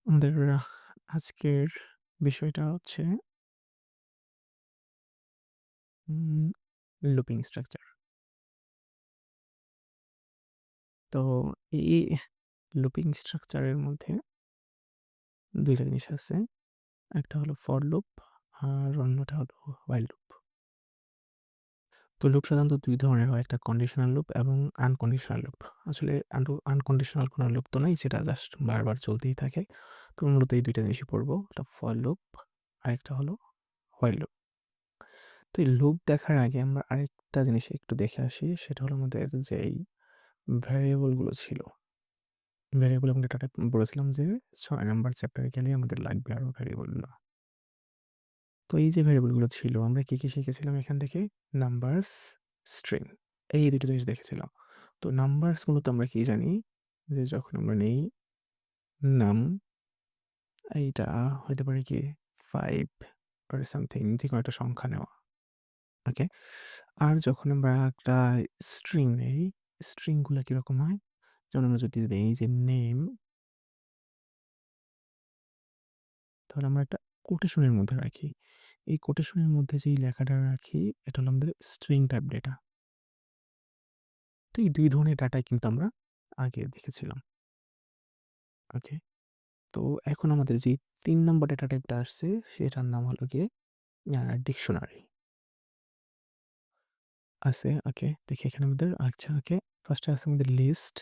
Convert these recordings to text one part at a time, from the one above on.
আমাদের আজকের বিষয়টা হচ্ছে উম লুপিং স্ট্রাকচার। তো এই লুপিং স্ট্রাকচারের মধ্যে ২ টা জিনিস আছে। একটা হলো ফর লুপ আর অন্যটা হলো while লুপ। তো লুপ সাধারণত ২ ধরনের হয়। একটা কন্ডিশনাল লুপ এবং আনকন্ডিশনাল লুপ। আসলে আনকন্ডিশনাল কোনো লুপ তো নাই, সেটা জাস্ট বারবার চলতেই থাকে। তো মূলত এই ২ টা জিনিসই পড়বো। একটা ফর লুপ, আরেকটা হলো while লুপ। তো এই লুপ দেখার আগে আমরা আরেকটা জিনিস একটু দেখে আসি। সেটা হলো আমাদের যেই ভ্যারিয়েবল গুলো ছিল। ভ্যারিয়েবল এবং ডেটা টাইপ বলেছিলাম যে ৬ নাম্বার চ্যাপ্টারে গেলেই আমাদের লাগবে আরো ভ্যারিয়েবলগুলো। তো এই যে ভ্যারিয়েবলগুলো ছিল আমরা কি শিখেছিলাম এখান থেকে? নাম্বারস, স্ট্রিং এই ২ টা জিনিস দেখেছিলাম। তো নাম্বারস মূলত আমরা কি জানি? যে যখন আমরা নেই নাম, এইটা হইতে পারে কি ৫ অর সামথিং যেকোনো একটা সংখ্যা নেওয়া। ওকে? আর যখন আমরা একটা স্ট্রিং নেই, স্ট্রিং গুলা কিরকম হয়? যেমন আমরা যদি দেই যে নেম, তাহলে আমরা একটা কোটেশনের মধ্যে রাখি। এই কোটেশনের মধ্যে যেই লেখাটা রাখি, এটা হলো আমাদের স্ট্রিং টাইপ ডেটা। তো এই ২ ধরনের ডাটাই কিন্তু আমরা আগে দেখেছিলাম। ওকে? তো এখন আমাদের যেই ৩ নম্বর ডেটা টাইপটা আসছে, সেটার নাম হলো গিয়ে ডিকশনারি। আছে, ওকে? দেখি এখানে আমাদের আচ্ছা, ওকে। ফার্স্টে আছে আমাদের লিস্ট,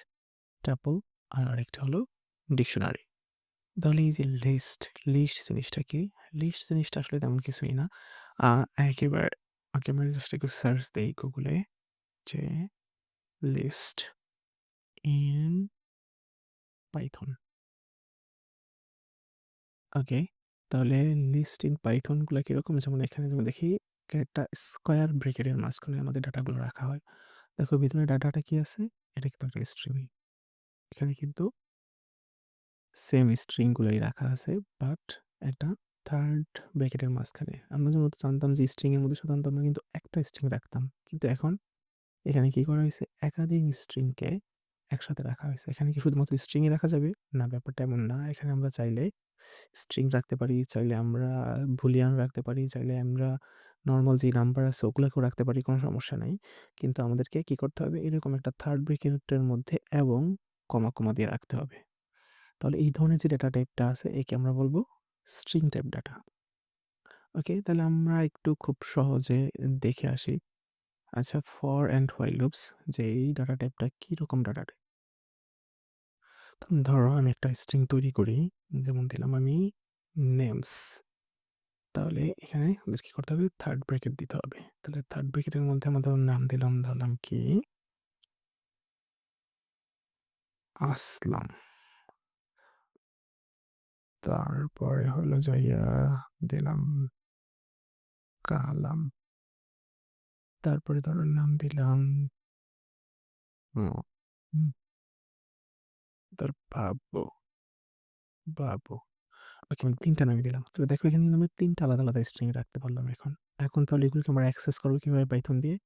ট্যাপল আর আরেকটা হলো ডিকশনারি। তাহলে এই যে লিস্ট জিনিসটা কি? লিস্ট জিনিসটা আসলে তেমন কিছুই না। আ একেবারে একেবারে জাস্ট একটু সার্চ দেই গুগলে যে লিস্ট ইন পাইথন। ওকে। তাহলে লিস্ট ইন পাইথন গুলা কিরকম? যেমন এখানে যেমন দেখি একটা স্কয়ার ব্র্যাকেটের মাঝখানে আমাদের ডাটাগুলো রাখা হয়। দেখো ভিতরে ডাটাটা কি আছে? এটা কিন্তু একটা স্ট্রিং। এখানে কিন্তু সেম স্ট্রিং গুলাই রাখা আছে, বাট একটা থার্ড ব্র্যাকেটের মাঝখানে। আমরা যেমন জানতাম যে স্ট্রিং এর মধ্যে সাধারণত আমরা কিন্তু একটা স্ট্রিং রাখতাম। কিন্তু এখন এখানে কি করা হয়েছে? একাধিক স্ট্রিংকে একসাথে রাখা হয়েছে। এখানে কি শুধুমাত্র স্ট্রিংই রাখা যাবে? না, ব্যাপারটা এমন না। এখানে আমরা চাইলে স্ট্রিং রাখতে পারি, চাইলে আমরা বুলিয়ান রাখতে পারি, চাইলে আমরা নরমাল যে নাম্বার আছে ওগুলাকেও রাখতে পারি, কোনো সমস্যা নাই। কিন্তু আমাদেরকে কি করতে হবে? এরকম একটা থার্ড ব্র্যাকেটের মধ্যে এবং কমা দিয়ে রাখতে হবে। তাহলে এই ধরনের যে ডেটা টাইপটা আছে একে আমরা বলবো স্ট্রিং টাইপ ডাটা। ওকে? তাহলে আমরা একটু খুব সহজে দেখে আসি। আচ্ছা, ফর অ্যান্ড হোয়াইল লুপস যে এই ডাটা টাইপটা কিরকম ডাটা টাইপ? ধরো আমি একটা স্ট্রিং তৈরি করি, যেমন দিলাম আমি নেমস। তাহলে এখানে আমাদের কি করতে হবে? থার্ড ব্র্যাকেট দিতে হবে। তাহলে থার্ড ব্র্যাকেটের মধ্যে আমরা নাম দিলাম, ধরলাম কি আসলাম। তারপরে হলো যাইয়া দিলাম কালাম। তারপরে ধরো নাম দিলাম হুম, হুম, বাবু, বাবু। ওকে, আমি ৩ টা নামই দিলাম। তো দেখো এখানে কিন্তু আমি ৩ টা আলাদা স্ট্রিং রাখতে পারলাম এখন। এখন তাহলে এগুলোকে আমরা অ্যাক্সেস করব কিভাবে পাইথন দিয়ে?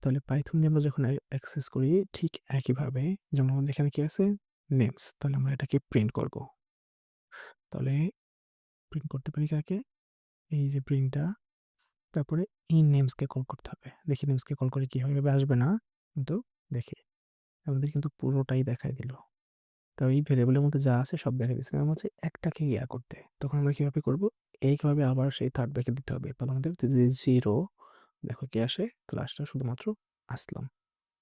তাহলে পাইথন দিয়ে আমরা যখন অ্যাক্সেস করি ঠিক একইভাবে, যেমন আমাদের এখানে কি আছে? নেমস। তাহলে আমরা এটাকে প্রিন্ট করব। তাহলে প্রিন্ট করতে পারি কাকে? এই যে প্রিন্টটা, তারপরে এই নেমসকে কল করতে হবে। দেখি নেমসকে কল করে কি হয়? এভাবে আসবে না। কিন্তু দেখি আমাদের কিন্তু পুরোটাই দেখায় দিল। তো এই ভেরিয়েবলের মধ্যে যা আছে সব দেখা দিচ্ছে। কারণ হচ্ছে একটাকে করতে। তখন আমরা কিভাবে করব? এইভাবে আবার সেই থার্ড ব্র্যাকেট দিতে হবে। তাহলে আমাদের যদি 0 দেখো কি আসে? তাহলে আসলো শুধুমাত্র আসলাম।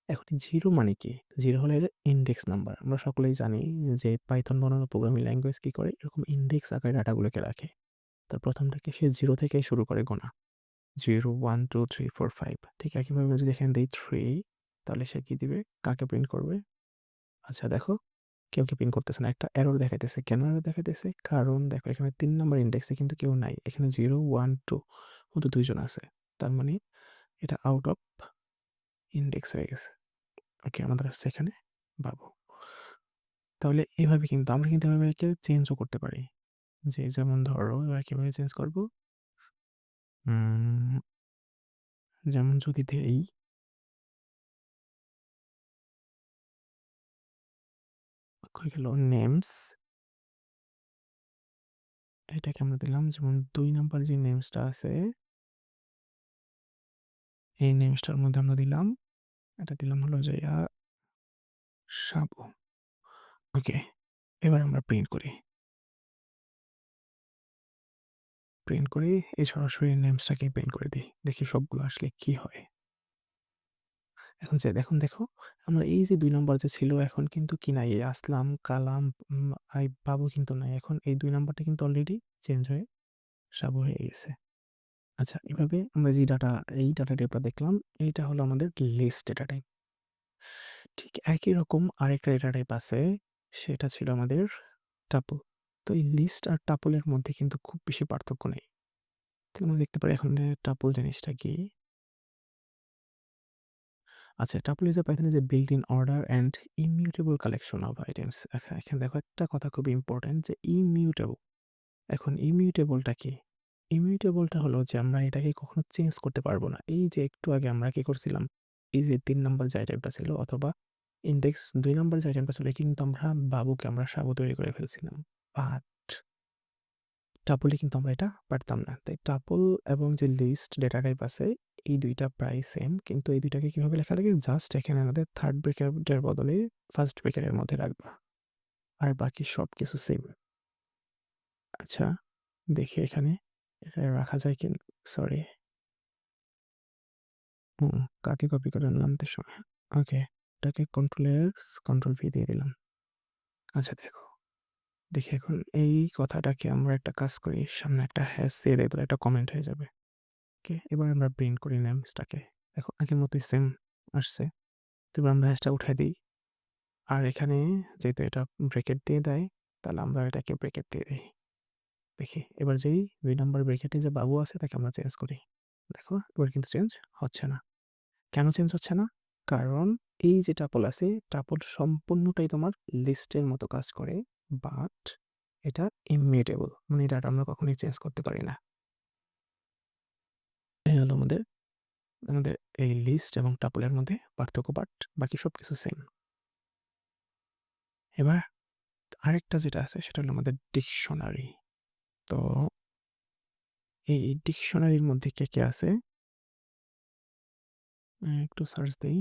এখন এই 0 মানে কি? 0 হলো এর ইনডেক্স নাম্বার। আমরা সকলেই জানি যে পাইথন বানানো প্রোগ্রামিং ল্যাঙ্গুয়েজ কি করে? এরকম ইনডেক্স আকারে ডাটাগুলোকে রাখে। তার ১ম টাকে সে 0 থেকে শুরু করে গোনা। 0, 1, 2, 3, 4, 5 ঠিক একইভাবে আমি যদি এখানে দেই 3, তাহলে সে কি দিবে? কাকে প্রিন্ট করবে? আচ্ছা দেখো, কেউ কি প্রিন্ট করতেছে না। একটা এরর দেখাইতেছে। কেন এরর দেখাইতেছে? কারণ দেখো এখানে ৩ নাম্বার ইনডেক্সে কিন্তু কেউ নাই। এখানে 0, 1, 2 শুধু ২ জন আছে। তার মানে এটা আউট অফ ইনডেক্স হয়ে গেছে। ওকে, আমাদের আসছে এখানে বাবু। তাহলে এভাবে কিন্তু আমরা কিন্তু এভাবে একে চেঞ্জও করতে পারি। যে যেমন ধরো এবার কিভাবে চেঞ্জ করব? উম যেমন যদি দেই কই গেল? নেমস এটাকে আমরা দিলাম যেমন ২ নাম্বার যে নেমসটা আছে, এই নেমসটার মধ্যে আমরা দিলাম, এটা দিলাম হলো যে সাবু। ওকে, এবার আমরা প্রিন্ট করি। প্রিন্ট করি, এই সরাসরি নেমসটাকেই প্রিন্ট করে দিই। দেখি সবগুলো আসলে কি হয়। এখন যে দেখো, আমরা এই যে ২ নাম্বার যে ছিল এখন কিন্তু কি নাই, এই আসলাম, কালাম, বাবু কিন্তু নাই। এখন এই ২ নাম্বারটা কিন্তু অলরেডি চেঞ্জ হয়ে সাবু হয়ে গেছে। আচ্ছা, এভাবে আমরা যে এই ডাটা টাইপটা দেখলাম, এইটা হলো আমাদের লিস্ট ডেটা টাইপ। ঠিক একই রকম আরেকটা ডেটা টাইপ আছে, সেটা ছিল আমাদের টাপল। তো এই লিস্ট আর টাপলের মধ্যে কিন্তু খুব বেশি পার্থক্য নেই। তাহলে আমরা দেখতে পারি এখন টাপল জিনিসটা কি? আচ্ছা, tuple is Python is a built in order and immutable collection of items. এখানে দেখো একটা কথা খুবই ইম্পর্টেন্ট যে ইমিউটেবল। এখন ইমিউটেবলটা কি? ইমিউটেবলটা হলো যে আমরা এটাকে কখনো চেঞ্জ করতে পারবো না। এই যে একটু আগে আমরা কি করছিলাম? এই যে ৩ নাম্বার যে আইটেমটা ছিল অথবা ইনডেক্স ২ নাম্বার যে আইটেমটা ছিল, কিন্তু আমরা বাবুকে আমরা সাবু তৈরি করে ফেলছিলাম। বাট টাপলে কিন্তু আমরা এটা পারতাম না। তাই টাপল এবং যে লিস্ট ডেটা টাইপ আছে, এই ২ টা প্রায় সেম। কিন্তু এই ২ টাকে কিভাবে লেখা লাগে? জাস্ট এখানে আমাদের থার্ড ব্র্যাকেটের বদলে ফার্স্ট ব্র্যাকেটের মধ্যে রাখবা। আর বাকি সবকিছু সেম। আচ্ছা, দেখি এখানে এটা রাখা যায় কি? সরি। কাকে কপি করে আনলাম তো সময়। ওকে, এটাকে কন্ট্রোল এক্স, কন্ট্রোল ভি দিয়ে দিলাম। আচ্ছা দেখি এখন এই কথাটাকে আমরা একটা কাজ করি, সামনে একটা হ্যাশ দিয়ে দেই, তাহলে একটা কমেন্ট হয়ে যাবে। ওকে, এবার আমরা প্রিন্ট করি নেমসটাকে। দেখো আগের মতোই সেম আসছে। তো এবার আমরা হ্যাশটা উঠাই দিই। আর এখানে যেহেতু এটা ব্রেকেট দিয়ে দেয়, তাহলে আমরা এটাকে ব্রেকেট দিয়ে দিই। দেখি এবার যেই ২ নাম্বার ব্রেকেটে যে বাবু আছে তাকে আমরা চেঞ্জ করি। দেখো এবার কিন্তু চেঞ্জ হচ্ছে না। কেন চেঞ্জ হচ্ছে না? কারণ এই যে টাপল আছে, টাপল সম্পূর্ণটাই তোমার লিস্টের মতো কাজ করে। বাট এটা ইমিউটেবল, মানে এটা আমরা কখনোই চেঞ্জ করতে পারি না। এই হলো আমাদের আমাদের এই লিস্ট এবং টাপলের মধ্যে পার্থক্য, বাট বাকি সবকিছু সেম। এবার আরেকটা যেটা আছে সেটা হলো আমাদের ডিকশনারি। তো এই ডিকশনারির মধ্যে কে আছে একটু সার্চ দেই,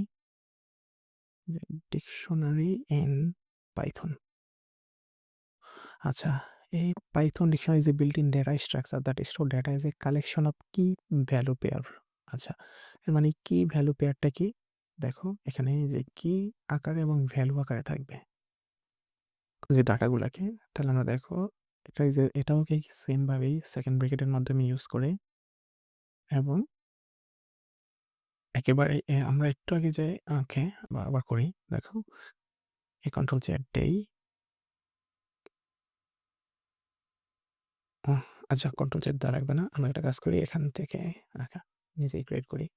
যে ডিকশনারি ইন পাইথন। আচ্ছা, এই Python dictionary is a built in data structure that store data as a collection of কি ভ্যালু পেয়ার। আচ্ছা, এর মানে কি ভ্যালু পেয়ারটা কি? দেখো এখানে যে কি আকারে এবং ভ্যালু আকারে থাকবে যে ডাটাগুলাকে, তাহলে আমরা দেখো এটা যে এটাওকে সেম ভাবেই সেকেন্ড ব্র্যাকেটের মাধ্যমে ইউজ করে, এবং একেবারে আমরা একটু আগে যে ওকে আবার করি। দেখো এই কন্ট্রোল জ্যাড দেই। আচ্ছা, কন্ট্রোল জ্যাড দেওয়া লাগবে না, আমরা একটা কাজ করি এখান থেকে নিজেই ক্রিয়েট করি।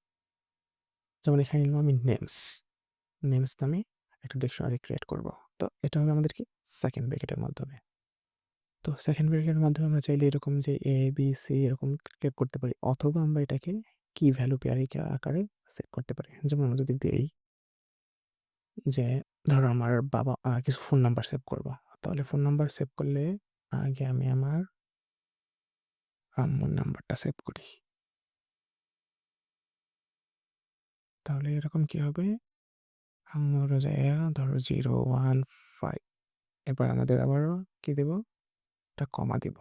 যেমন এখানে নিলাম আমি নেমস নামে একটা ডিকশনারি ক্রিয়েট করব। তো এটা হবে আমাদের কি সেকেন্ড ব্র্যাকেটের মাধ্যমে। তো সেকেন্ড ব্র্যাকেটের মাধ্যমে আমরা চাইলে এরকম যে এ বি সি এরকম ক্রিয়েট করতে পারি, অথবা আমরা এটাকে কি ভ্যালু পেয়ার আকারে সেট করতে পারি। যেমন আমরা যদি দিই যে ধরো আমার বাবা কিছু ফোন নাম্বার সেভ করবো, তাহলে ফোন নাম্বার সেভ করলে আগে আমি আমার আম্মুর নাম্বারটা সেভ করি। তাহলে এরকম কি হবে? আম্মুর জায়গা ধরো 015, এবার আমাদের আবারও কি দেব? একটা কমা দিব।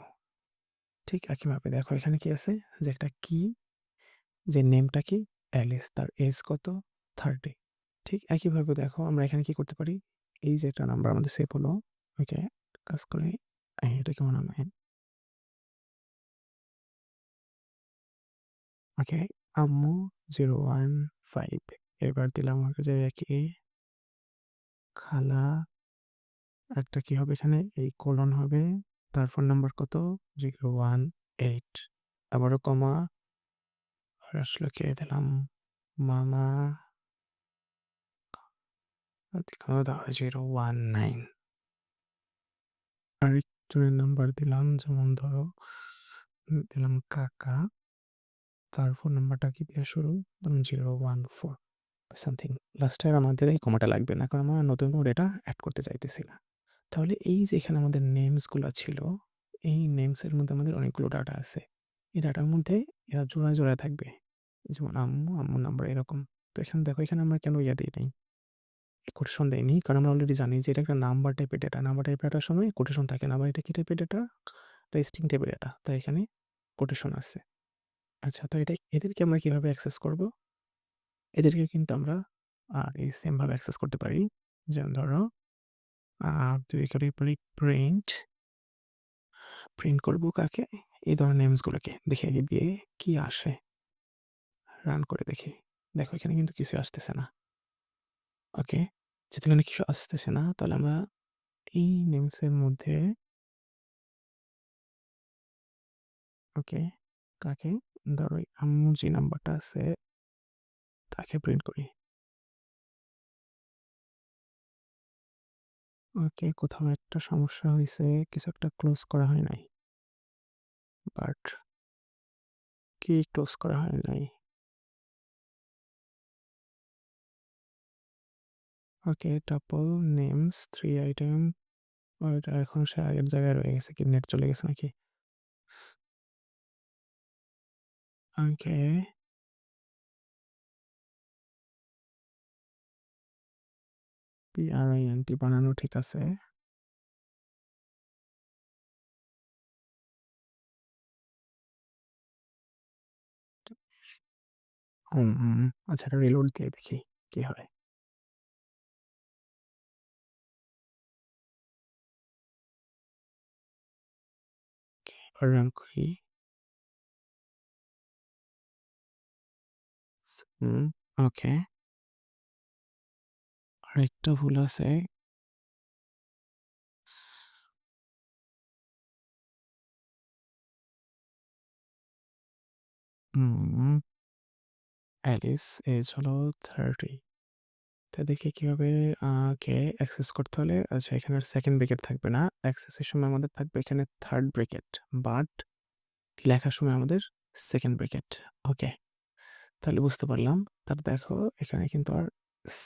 ঠিক একইভাবে দেখো এখানে কি আছে, যে একটা কি, যে নেমটা কি অ্যালিস, তার এজ কত 30। ঠিক একইভাবে দেখো আমরা এখানে কি করতে পারি, এই যে একটা নাম্বার আমাদের সেভ হলো, ওকে কাজ করে এটা কেমন নাম, ওকে আম্মু 015, এবার দিলাম ওকে যে কি খালা, একটা কি হবে এখানে এই কোলন হবে, তার ফোন নাম্বার কত 018, আবারও কমা, আর আসলে কে দিলাম মামা, দিলাম 019, আরেকজনের নাম্বার দিলাম, যেমন ধরো দিলাম কাকা, তার ফোন নাম্বারটা কি দিয়ে শুরু, ধরুন 014 সামথিং। লাস্টে আর আমাদের এই কমাটা লাগবে না, কারণ আমরা নতুন করে এটা অ্যাড করতে চাইতেছি না। তাহলে এই যে এখানে আমাদের নেমসগুলো ছিল, এই নেমস এর মধ্যে আমাদের অনেকগুলো ডাটা আছে। এই ডাটার মধ্যে এরা জোড়ায়, জোড়ায় থাকবে। যেমন আম্মু, আম্মুর নাম্বার এরকম। তো এখানে দেখো এখানে আমরা কেন দেই নাই? কোটেশন দেইনি। কারণ আমরা অলরেডি জানি যে এটা একটা নাম্বার টাইপের ডেটা। নাম্বার টাইপের ডেটার সময় কোটেশন থাকে না। আবার এটা কি টাইপের ডেটা? এটা স্ট্রিং টাইপের ডেটা। তাই এখানে কোটেশন আছে। আচ্ছা, তো এদেরকে আমরা কিভাবে অ্যাক্সেস করব? এদেরকে কিন্তু আমরা এই সেম ভাবে অ্যাক্সেস করতে পারি। যেমন ধরো যদি বলি প্রিন্ট করব কাকে? এই ধরনের নেমস গুলোকে দেখে দিয়ে কি আসে? রান করে দেখি। দেখো এখানে কিন্তু কিছু আসতেছে না। ওকে। যেহেতু এখানে কিছু আসতেছে না, তাহলে আমরা এই নেমস এর মধ্যে ওকে, কাকে? ধরো আম্মু যে নাম্বারটা আছে তাকে প্রিন্ট করি। ওকে, কোথাও একটা সমস্যা হইছে, কিছু একটা ক্লোজ করা হয় নাই। বাট কি ক্লোজ করা হয় নাই? ওকে, টাপল নেমস 3 আইটেম। ওইটা এখন সে আগের জায়গায় রয়ে গেছে, কি নেট চলে গেছে নাকি? ওকে, PRINT বানানো ঠিক আছে। আচ্ছা, এটা রিলোড দিয়ে দেখি কি হয়। রান করি। হুম, ওকে। আরেকটা ভুল আছে। হুম, অ্যালিস এজ হলো 30। তা দেখি কিভাবে কে অ্যাক্সেস করতে হলে। আচ্ছা, এখানে আর সেকেন্ড ব্রেকেট থাকবে না। অ্যাক্সেসের সময় আমাদের থাকবে এখানে থার্ড ব্রেকেট, বাট লেখার সময় আমাদের সেকেন্ড ব্রেকেট। ওকে, তাহলে বুঝতে পারলাম। তাহলে দেখো এখানে কিন্তু আর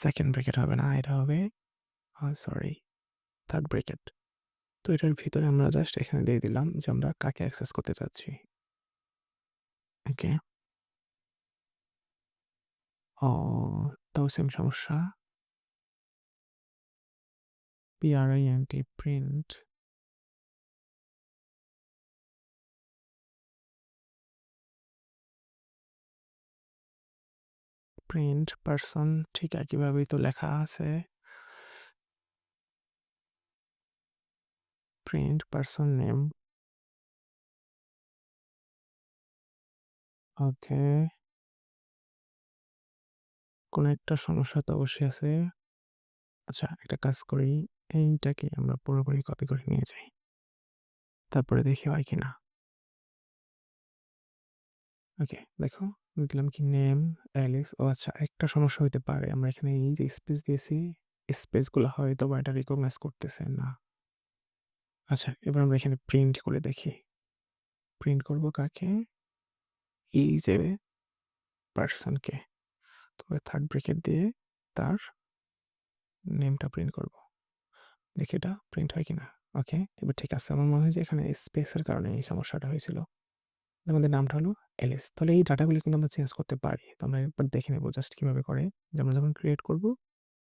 সেকেন্ড ব্রেকেট হবে না, এটা হবে সরি, থার্ড ব্রেকেট। তো এটার ভিতরে আমরা জাস্ট এখানে দিয়ে দিলাম যে আমরা কাকে অ্যাক্সেস করতে চাচ্ছি। ওকে, ও, তাও সেম সমস্যা। PRINT প্রিন্ট পারসন, ঠিক একইভাবেই তো লেখা আছে। Print person name. ওকে, কোনো একটা সমস্যা তো অবশ্যই আছে। আচ্ছা, একটা কাজ করি, এইটাকে আমরা পুরোপুরি কপি করে নিয়ে যাই, তারপরে দেখি হয় কিনা। ওকে, দেখো দিলাম কি নেম অ্যালিস। ও আচ্ছা, একটা সমস্যা হইতে পারে, আমরা এখানে এই যে স্পেস দিয়েছি, স্পেসগুলো হয়তো বা এটা রিকগনাইজ করতেছে না। আচ্ছা, এবার আমরা এখানে প্রিন্ট করে দেখি। প্রিন্ট করব কাকে? এই যে পার্সনকে। তবে থার্ড ব্রেকেট দিয়ে তার নেমটা প্রিন্ট করব। দেখি এটা প্রিন্ট হয় কিনা। ওকে, এবার ঠিক আছে। আমার মনে হয় যে এখানে স্পেসের কারণে এই সমস্যাটা হয়েছিল। আমাদের নামটা হলো এলিস। তাহলে এই ডাটাগুলো কিন্তু আমরা চেঞ্জ করতে পারি। তো আমরা একবার দেখে নেবো জাস্ট কিভাবে করে। যে আমরা যখন ক্রিয়েট করব,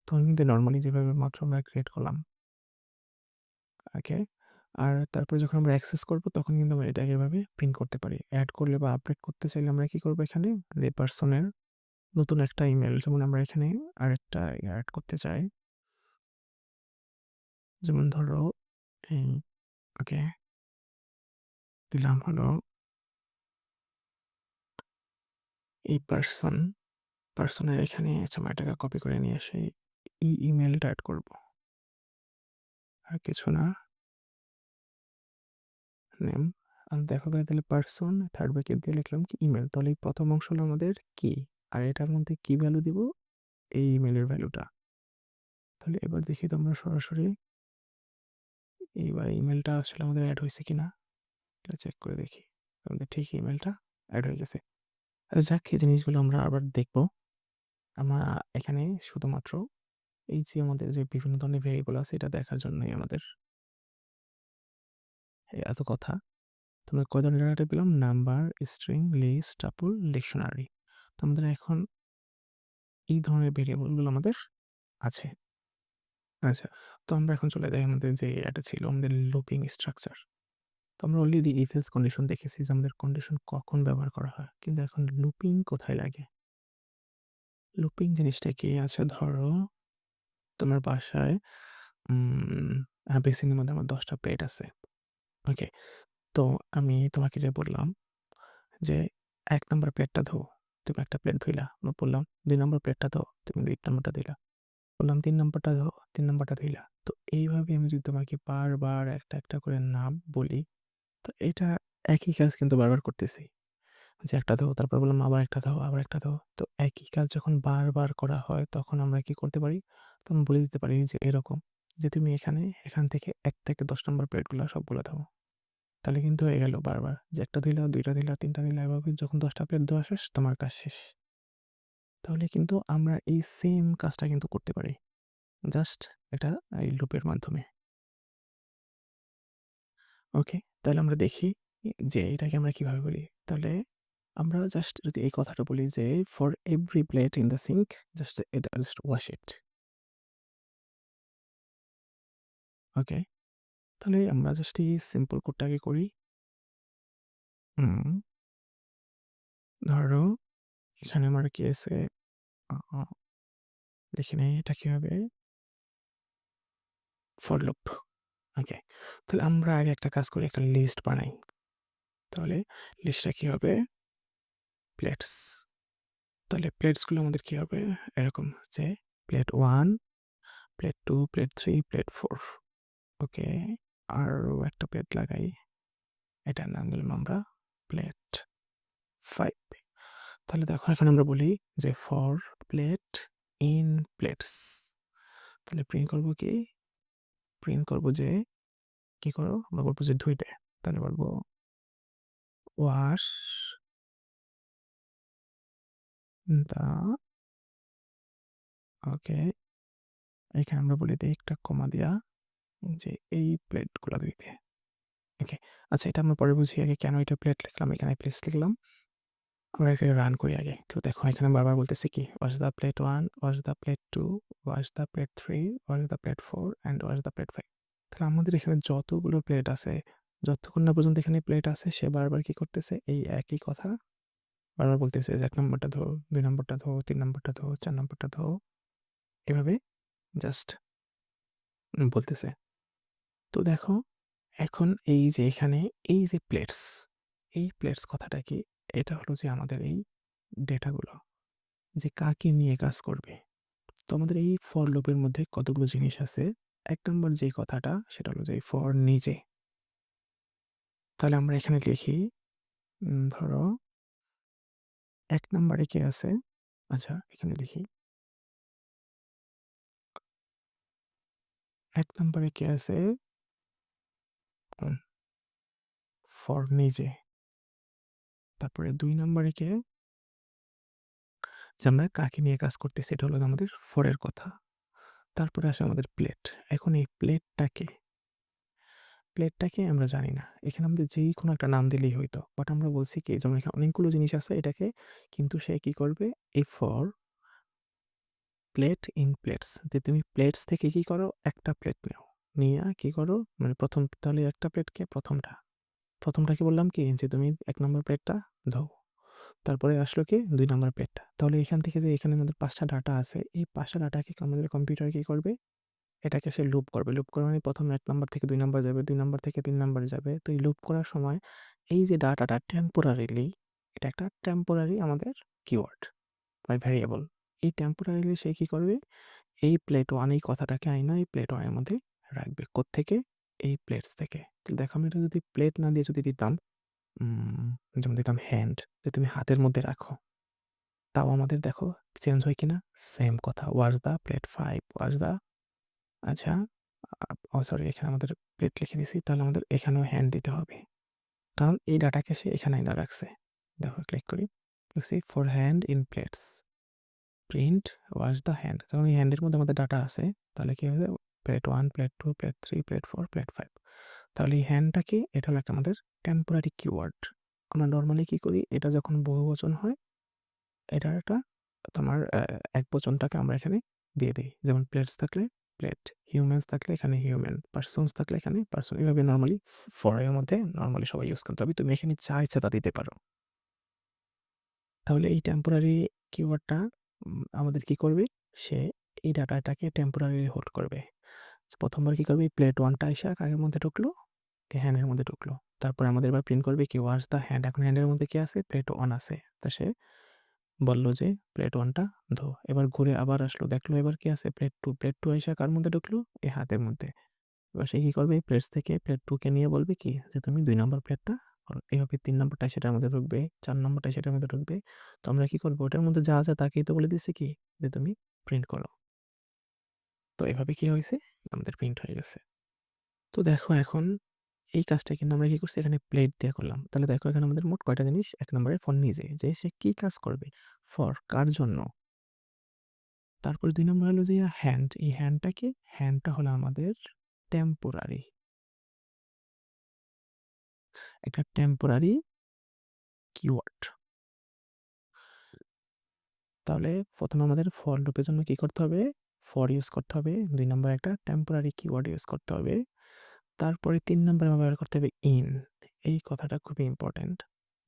তখন কিন্তু নর্মালি যেভাবে মাত্র আমরা ক্রিয়েট করলাম। ওকে, আর তারপরে যখন আমরা অ্যাক্সেস করব, তখন কিন্তু আমরা এটাকে এভাবে প্রিন্ট করতে পারি। অ্যাড করলে বা আপডেট করতে চাইলে আমরা কি করবো? এখানে যে পার্সনের নতুন একটা ইমেল, যেমন আমরা এখানে আরেকটা অ্যাড করতে চাই, যেমন ধরো এই, ওকে, দিলাম হলো এই পার্সনের এখানে। আচ্ছা, আমরা এটাকে কপি করে নিয়ে এসে ইমেলটা অ্যাড করব, আর কিছু না। নেম, আর দেখো ভাই, তাহলে পার্সন থার্ড ব্র্যাকেট দিয়ে লিখলাম কি ইমেল। তাহলে এই প্রথম অংশ হলো আমাদের কি, আর এটার মধ্যে কি ভ্যালু দিব? এই ইমেলের ভ্যালুটা। তাহলে এবার দেখি তো আমরা সরাসরি এইবার ইমেলটা আসলে আমাদের অ্যাড হয়েছে কিনা, এটা চেক করে দেখি। আমাদের ঠিক ইমেলটা অ্যাড হয়ে গেছে। আচ্ছা, যাক, এই জিনিসগুলো আমরা আবার দেখবো। আমরা এখানে শুধুমাত্র এই যে আমাদের যে বিভিন্ন ধরনের ভেরিয়েবল আছে, এটা দেখার জন্যই আমাদের এত কথা। তো আমরা কয় ধরনের ডেটা টাইপ পেলাম? Number, string, list, tuple, dictionary. তো আমাদের এখন এই ধরনের ভেরিয়েবলগুলো আমাদের আছে। আচ্ছা, তো আমরা এখন চলে যাই আমাদের যে এটা ছিল আমাদের লুপিং স্ট্রাকচার। তো আমরা অলরেডি if else কন্ডিশন দেখেছি যে আমাদের কন্ডিশন কখন ব্যবহার করা হয়। কিন্তু এখন লুপিং কোথায় লাগে? লুপিং জিনিসটা কি? আচ্ছা ধরো তোমার বাসায় বেসিনের মধ্যে আমার ১০ টা প্লেট আছে। ওকে? তো আমি তোমাকে যে বললাম যে ১ নাম্বার প্লেটটা ধোও। তুমি একটা প্লেট ধুইলা। আমি বললাম ২ নাম্বার প্লেটটা ধোও। তুমি ২ নাম্বারটা ধুইলা। বললাম ৩ নাম্বারটা ধোও, ৩ নাম্বারটা ধুইলা। তো এইভাবে আমি যদি তোমাকে বারবার একটা করে নাম বলি, তো এটা একই কাজ কিন্তু বারবার করতেছি। যে একটা ধোও, তারপর বললাম আবার একটা ধোও, আবার একটা ধোও। তো একই কাজ যখন বারবার করা হয় তখন আমরা কি করতে পারি? তখন বলে দিতে পারি যে এরকম যে তুমি এখান থেকে ১ থেকে ১০ নাম্বার প্লেটগুলা সবগুলা ধোও। তাহলে কিন্তু হয়ে গেল বারবার যে ১ টা ধুইলা, ২ টা ধুইলা, ৩ টা ধুইলা এভাবে যখন ১০ টা প্লেট ধোয়া শেষ তোমার কাজ শেষ। তাহলে কিন্তু আমরা এই সেম কাজটা কিন্তু করতে পারি। জাস্ট এটা এই লুপের মাধ্যমে। ওকে? তাহলে আমরা দেখি যে এটাকে আমরা কিভাবে বলি। তাহলে আমরা জাস্ট যদি এই কথাটা বলি যে for every plate in the sink just wash it. Okay? তাহলে আমরা জাস্ট এই সিম্পল কোডটাকে করি। হুম, ধরো এখানে আমার কি আছে? আ আ দেখে নেই এটা কি হবে? For loop. ওকে। তাহলে আমরা আগে একটা কাজ করি, একটা লিস্ট বানাই। তাহলে লিস্টটা কি হবে? প্লেটস। তাহলে প্লেটসগুলো আমাদের কি হবে? এরকম যে প্লেট 1, প্লেট 2, প্লেট 3, প্লেট 4। ওকে। আরও একটা প্লেট লাগাই। এটার নাম দিলাম আমরা প্লেট 5। তাহলে দেখো এখানে আমরা বলি যে ফর প্লেট ইন প্লেটস। তাহলে প্রিন্ট করব কি? প্রিন্ট করব যে কি করো? আমরা বলবো যে ধুইতে। তাহলে বলবো ওয়াশ দা। ওকে। এখানে আমরা বলে দিই একটা কমা দিয়া যে এই প্লেটগুলো ধুইতে। ওকে। আচ্ছা এটা আমরা পরে বুঝি আগে কেন এটা প্লেট লিখলাম, এখানে প্লেটস লিখলাম। আমরা এটাকে রান করি আগে। তো দেখো এখানে বারবার বলতেছে কি? Wash the plate 1, wash the plate 2, wash the plate 3, wash the plate 4 and wash the plate 5। তাহলে আমাদের এখানে যতগুলো প্লেট আছে, যতক্ষণ না পর্যন্ত এখানে প্লেট আছে সে বারবার কি করতেছে? এই একই কথা বারবার বলতেছে যে ১ নাম্বারটা ধোও, ২ নাম্বারটা ধোও, ৩ নাম্বারটা ধোও, ৪ নাম্বারটা ধোও। এভাবে জাস্ট বলতেছে। তো দেখো এখন এই যে এখানে এই যে প্লেটস, এই প্লেটস কথাটা কি? এটা হলো যে আমাদের এই ডেটাগুলো যে কাকে নিয়ে কাজ করবে। তো আমাদের এই ফর লুপের মধ্যে কতগুলো জিনিস আছে। ১ নম্বর যেই কথাটা সেটা হলো যে ফর নিজে। তাহলে আমরা এখানে লিখি ধরো ১ নাম্বারে কে আছে? আচ্ছা এখানে লিখি ১ নাম্বারে কে আছে? উম ফর নিজে। তারপরে ২ নাম্বারে কে? যে আমরা কাকে নিয়ে কাজ করতেছি এটা হলো আমাদের ফর এর কথা। তারপরে আসে আমাদের প্লেট। এখন এই প্লেটটাকে আমরা জানি না। এখানে আমাদের যেই কোনো একটা নাম দিলেই হইতো। বাট আমরা বলছি কি যেমন এখানে অনেকগুলো জিনিস আছে এটাকে কিন্তু সে কি করবে? এই ফর প্লেট ইন প্লেটস যে তুমি প্লেটস থেকে কি করো? একটা প্লেট নাও। নিয়া কি করো? মানে ১ম তাহলে একটা প্লেটকে ১ম টাকে বললাম কি যে তুমি ১ নম্বর প্লেটটা ধোও। তারপরে আসলো কি ২ নম্বর প্লেটটা। তাহলে এখান থেকে যে এখানে আমাদের ৫ টা ডাটা আছে, এই ৫ টা ডাটাকে আমাদের কম্পিউটার কি করবে? এটাকে সে লুপ করবে। লুপ করা মানে ১ম ১ নাম্বার থেকে ২ নাম্বার যাবে, ২ নাম্বার থেকে ৩ নাম্বারে যাবে। তো এই লুপ করার সময় এই যে ডাটাটা টেম্পোরারিলি এটা একটা টেম্পোরারি আমাদের কিওয়ার্ড বা ভ্যারিয়েবল। এই টেম্পোরারিলি সে কি করবে? এই প্লেট 1 এই কথাটাকে আইনা এই প্লেট 1 এর মধ্যে রাখবে। কোত্থেকে? এই প্লেটস থেকে। তো দেখো আমি এটা যদি প্লেট না দিয়ে যদি দিতাম যেমন দিতাম হ্যান্ড যে তুমি হাতের মধ্যে রাখো। তাও আমাদের দেখো চেঞ্জ হয় কিনা? সেম কথা। Wash the plate 5 wash the আচ্ছা সরি এখানে আমাদের প্লেট লিখে দিছি। তাহলে আমাদের এখানেও হ্যান্ড দিতে হবে। কারণ এই ডাটাকে সে এখানে এনে রাখছে। দেখো ক্লিক করি। লিখছি for hand in plates. Print wash the hand. যখন এই হ্যান্ডের মধ্যে আমাদের ডাটা আছে তাহলে কি হবে? Plate 1, plate 2, plate 3, plate 4, plate 5। তাহলে এই হ্যান্ডটা কি? এটা হলো একটা আমাদের টেম্পোরারি কিওয়ার্ড। আমরা নরমালি কি করি? এটা যখন বহুবচন হয়, এটার একটা তোমার একবচনটাকে আমরা এখানে দিয়ে দেই। যেমন প্লেটস থাকলে প্লেট, হিউম্যানস থাকলে এখানে হিউম্যান, পারসনস থাকলে এখানে পারসন। এভাবে নরমালি ফর এর মধ্যে নরমালি সবাই ইউজ করে। তবে তুমি এখানে যা ইচ্ছা তা দিতে পারো। তাহলে এই টেম্পোরারি কিওয়ার্ডটা আমাদের কি করবে? সে এই ডাটাটাকে টেম্পোরারিলি হোল্ড করবে। প্রথমবার কি করবে? প্লেট 1 টা আইসা কার মধ্যে ঢুকলো? এই হ্যান্ডের মধ্যে ঢুকলো। তারপরে আমাদের এবার প্রিন্ট করবে কি? Wash the hand. এখন হ্যান্ডের মধ্যে কি আছে? প্লেট 1 আছে। তা সে বলল যে প্লেট 1 টা ধো। এবার ঘুরে আবার আসলো, দেখলো এবার কি আছে? প্লেট 2। প্লেট 2 আইসা কার মধ্যে ঢুকলো? এই হাতের মধ্যে। এবার সে কি করবে? প্লেটস থেকে প্লেট 2 কে নিয়ে বলবে কি? যে তুমি 2 নম্বর প্লেটটা করো। এভাবে 3 নম্বরটা সেটার মধ্যে ঢুকবে, 4 নম্বরটা সেটার মধ্যে ঢুকবে। তো আমরা কি করব? ওটার মধ্যে যা আছে তাকেই তো বলে দিছি কি? যে তুমি প্রিন্ট করো। তো এভাবে কি হইছে? আমাদের প্রিন্ট হয়ে গেছে। তো দেখো এখন এই কাজটা কিন্তু আমরা কি করছি? এখানে প্লেট দিয়ে করলাম। তাহলে দেখো এখানে আমাদের মোট কয়টা জিনিস? ১ নম্বরে ফর নিজে, যে সে কি কাজ করবে? ফর কার জন্য? তারপরে ২ নম্বর হলো যে হ্যান্ড। এই হ্যান্ডটা কি? হ্যান্ডটা হলো আমাদের টেম্পোরারি। একটা টেম্পোরারি কিওয়ার্ড। তাহলে ১ম এ আমাদের ফর লুপের জন্য কি করতে হবে? ফর ইউজ করতে হবে। ২ নম্বরে একটা টেম্পোরারি কিওয়ার্ড ইউজ করতে হবে। তারপরে ৩ নম্বরে ব্যবহার করতে হবে ইন। এই কথাটা খুবই ইম্পোর্টেন্ট,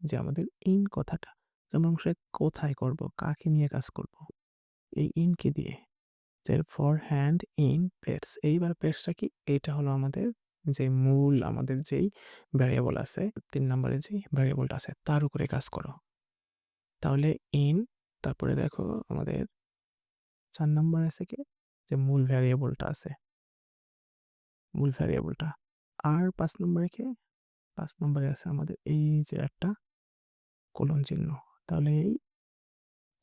যে আমাদের ইন কথাটা, যেমন সে কোথায় করব? কাকে নিয়ে কাজ করব? এই ইন কে দিয়ে। যে ফর হ্যান্ড ইন প্লেটস। এইবার প্লেটসটা কি? এইটা হলো আমাদের যে মূল আমাদের যেই ভ্যারিয়েবল আছে, ৩ নম্বরে যেই ভ্যারিয়েবলটা আছে তার উপরে কাজ করো। তাহলে ইন, তারপরে দেখো আমাদের ৪ নম্বরে আছে কি? যে মূল ভ্যারিয়েবলটা আছে, মূল ভ্যারিয়েবলটা। আর ৫ নম্বরে কি? ৫ নম্বরে আছে আমাদের এই যে একটা কোলন চিহ্ন। তাহলে এই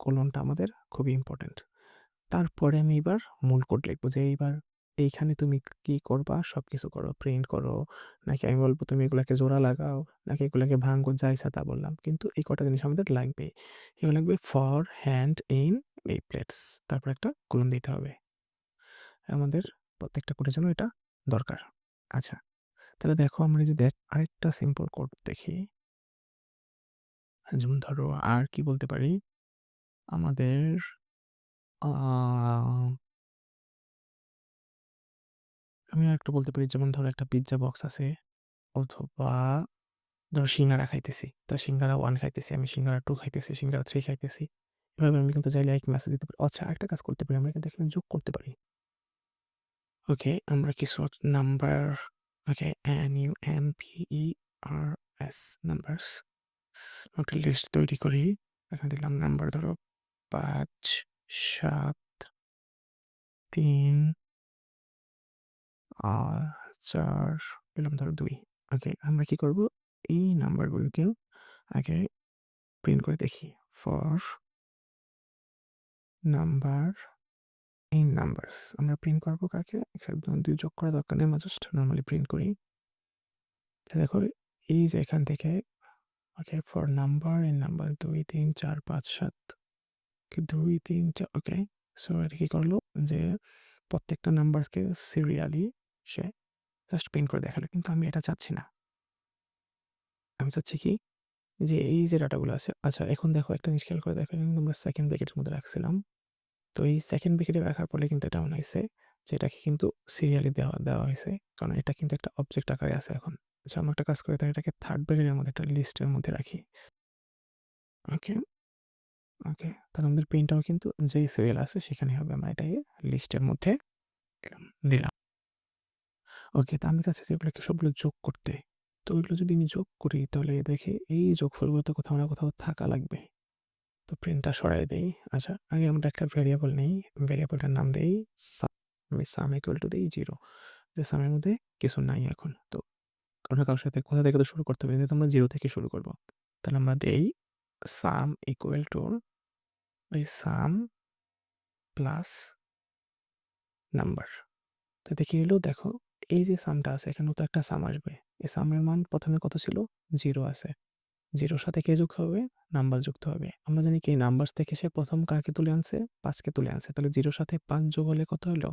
কোলনটা আমাদের খুবই ইম্পর্টেন্ট। তারপরে আমি এবার মূল কোড লিখবো, যে এইবার এইখানে তুমি কি করবা? সবকিছু করো, প্রিন্ট করো, নাকি আমি বলবো তুমি এগুলাকে জোড়া লাগাও, নাকি এগুলাকে ভাঙো, যা ইচ্ছা তা বললাম। কিন্তু এই কটা জিনিস আমাদের লাগবে। এগুলো লাগবে ফর হ্যান্ড ইন এই প্লেটস। তারপর একটা কোলন দিতে হবে। আমাদের প্রত্যেকটা কোডের জন্য এটা দরকার। আচ্ছা, তাহলে দেখো আমরা যদি আরেকটা সিম্পল কোড দেখি। যেমন ধরো আর কি বলতে পারি? আমাদের আ আমি আরেকটু বলতে পারি, যেমন ধরো একটা পিজ্জা বক্স আছে, অথবা ধরো সিঙ্গারা খাইতেছি। তো সিঙ্গারা 1 খাইতেছি, আমি সিঙ্গারা 2 খাইতেছি, সিঙ্গারা 3 খাইতেছি। এভাবে আমি কিন্তু চাইলে এক মেসেজ দিতে পারি। আচ্ছা, আরেকটা কাজ করতে পারি, আমরা কিন্তু এখানে যোগ করতে পারি। ওকে, আমরা কিছু নাম্বার, ওকে, NUMBERS, নাম্বারস, একটা লিস্ট তৈরি করি। এখানে দিলাম নাম্বার, ধরো ৫, ৭, ৩ আর ৪, পেলাম ধরো ২। ওকে, আমরা কি করব? এই নাম্বারগুলোকেও আগে প্রিন্ট করে দেখি। For number in numbers. আমরা প্রিন্ট করব কাকে? একদম ২ যোগ করা দরকার নেই, আমরা জাস্ট নরমালি প্রিন্ট করি। দেখো এই যে এখান থেকে, okay, for number in number ২, ৩, ৪, ৫, ৭, ২, ৩, ৪। Okay, so এটা কি করলো? যে প্রত্যেকটা নাম্বারসকে সিরিয়ালি সে জাস্ট প্রিন্ট করে দেখালো। কিন্তু আমি এটা চাচ্ছি না। আমি চাচ্ছি কি? যে এই যে ডাটাগুলো আছে, আচ্ছা এখন দেখো একটা জিনিস খেয়াল করে দেখো, কিন্তু আমরা সেকেন্ড ব্র্যাকেটের মধ্যে রাখছিলাম। তো এই সেকেন্ড ব্র্যাকেটে রাখার ফলে কিন্তু এটা মনে হয়েছে যে এটাকে কিন্তু সিরিয়ালি দেওয়া দেওয়া হয়েছে, কারণ এটা কিন্তু একটা অবজেক্ট আকারে আছে এখন। আচ্ছা, আমরা একটা কাজ করি, তাহলে এটাকে থার্ড ব্র্যাকেটের মধ্যে একটা লিস্টের মধ্যে রাখি। ওকে, ওকে, তাহলে আমাদের প্রিন্টটাও কিন্তু যেই সিরিয়াল আছে সেখানে হবে। আমরা এটাকে লিস্টের মধ্যে দিলাম। ওকে, তা আমি চাচ্ছি যে এগুলোকে সবগুলো যোগ করতে। তো ওইগুলো যদি আমি যোগ করি, তাহলে দেখে এই যোগফলগুলো তো কোথাও না কোথাও থাকা লাগবে। তো প্রিন্টটা সরাই দেই। আচ্ছা, আগে আমরা একটা ভ্যারিয়েবল নেই, ভ্যারিয়েবলটার নাম দেই সাম। আমি সাম ইকুয়াল টু দেই 0, যে সামের মধ্যে কিছু নাই এখন। তো কারো না কারোর সাথে কোথা থেকে তো শুরু করতে হবে, যেহেতু আমরা 0 থেকে শুরু করব। তাহলে আমরা দেই সাম ইকুয়াল টু ওই সাম প্লাস নাম্বার। তো দেখি এলো, দেখো এই যে সামটা আছে এখানেও তো একটা সাম আসবে। এই সামের মান প্রথমে কত ছিল? 0 আছে। 0 সাথে কে যুক্ত হবে? নাম্বার যুক্ত হবে। আমরা জানি কি নাম্বারস থেকে সে প্রথম কাকে তুলে আনছে? 5 কে তুলে আনছে। তাহলে 0 সাথে 5 যোগ হলে কত হলো?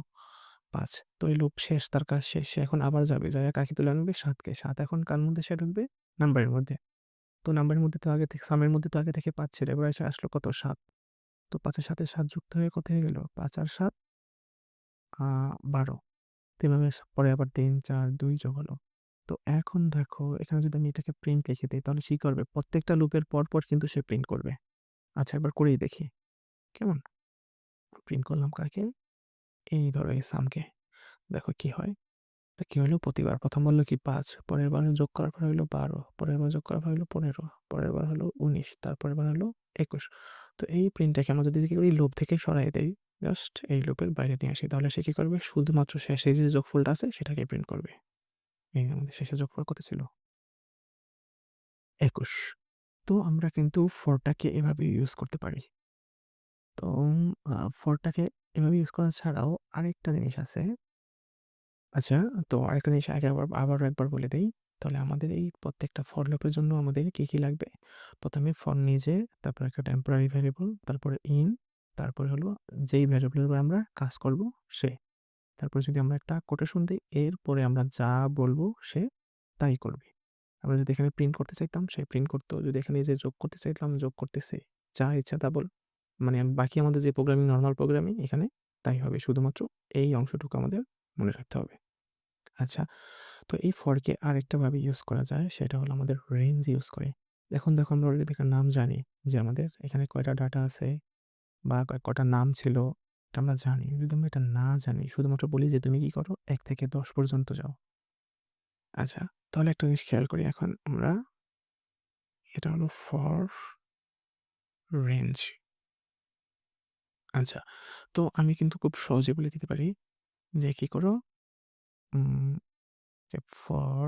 5। তো এই লুপ শেষ, তার কাজ শেষ। সে এখন আবার যাবে, যাইয়া কাকে তুলে আনবে? ৭ কে। ৭ এখন কার মধ্যে সে ঢুকবে? নাম্বারের মধ্যে। তো নাম্বারের মধ্যে তো আগে থেকে সামের মধ্যে তো আগে থেকে ৫ ছিল। এবার এসে আসলো কত? ৭। তো ৫ এর সাথে ৭ যুক্ত হয়ে কত হয়ে গেল? ৫ আর ৭ আ ১২। তো এভাবে পরে আবার ৩, ৪, ২ যোগ হলো। তো এখন দেখো এখানে যদি আমি এটাকে প্রিন্ট লিখে দেই তাহলে সে কি করবে? প্রত্যেকটা লুপের পর কিন্তু সে প্রিন্ট করবে। আচ্ছা একবার করেই দেখি। কেমন? প্রিন্ট করলাম কাকে? এই ধরো এই সামকে। দেখো কি হয়? এটা কি হলো? প্রতিবার ১ম বলল কি ৫, পরের বার যোগ করার পর হইলো ১২, পরের বার যোগ করার পর হইলো ১৫, পরের বার হলো ১৯, তারপরের বার হলো ২১। তো এই প্রিন্টটাকে আমরা যদি কি করি লুপ থেকে সরাই দেই, জাস্ট এই লুপের বাইরে নিয়ে আসি, তাহলে সে কি করবে? শুধুমাত্র শেষে যে যোগফলটা আছে সেটাকেই প্রিন্ট করবে। এই আমাদের শেষে যোগফল কত ছিল? ২১। তো আমরা কিন্তু ফর টাকে এভাবে ইউজ করতে পারি। তো ফর টাকে এভাবে ইউজ করা ছাড়াও আরেকটা জিনিস আছে। আচ্ছা, তো আরেকটা জিনিস আগে আবারও একবার বলে দেই। তাহলে আমাদের এই প্রত্যেকটা ফর লুপের জন্য আমাদের কি লাগবে? ১ম এ ফর নিজে, তারপর একটা টেম্পোরারি ভ্যারিয়েবল, তারপরে ইন, তারপরে হলো যেই ভ্যারিয়েবলের উপর আমরা কাজ করব সে। তারপরে যদি আমরা একটা কোটেশন দেই, এরপরে আমরা যা বলবো সে তাই করবে। আমরা যদি এখানে প্রিন্ট করতে চাইতাম সে প্রিন্ট করতো। যদি এখানে এই যে যোগ করতে চাইতাম যোগ করতেছে। যা ইচ্ছা তা মানে বাকি আমাদের যে প্রোগ্রামিং নরমাল প্রোগ্রামিং এখানে তাই হবে। শুধুমাত্র এই অংশটুকু আমাদের মনে রাখতে হবে। আচ্ছা, তো এই ফরকে আরেকটাভাবে ইউজ করা যায়, সেটা হলো আমাদের রেঞ্জ ইউজ করে। এখন দেখো আমরা অলরেডি এটার নাম জানি যে আমাদের এখানে কয়টা ডাটা আছে বা কয়টা নাম ছিল এটা আমরা জানি। যদি আমরা এটা না জানি শুধুমাত্র বলি যে তুমি কি করো ১ থেকে ১০ পর্যন্ত যাও। আচ্ছা, তাহলে একটা জিনিস খেয়াল করি এখন আমরা, এটা হলো ফর রেঞ্জ। আচ্ছা, তো আমি কিন্তু খুব সহজে বলে দিতে পারি যে কি করো উম যে ফর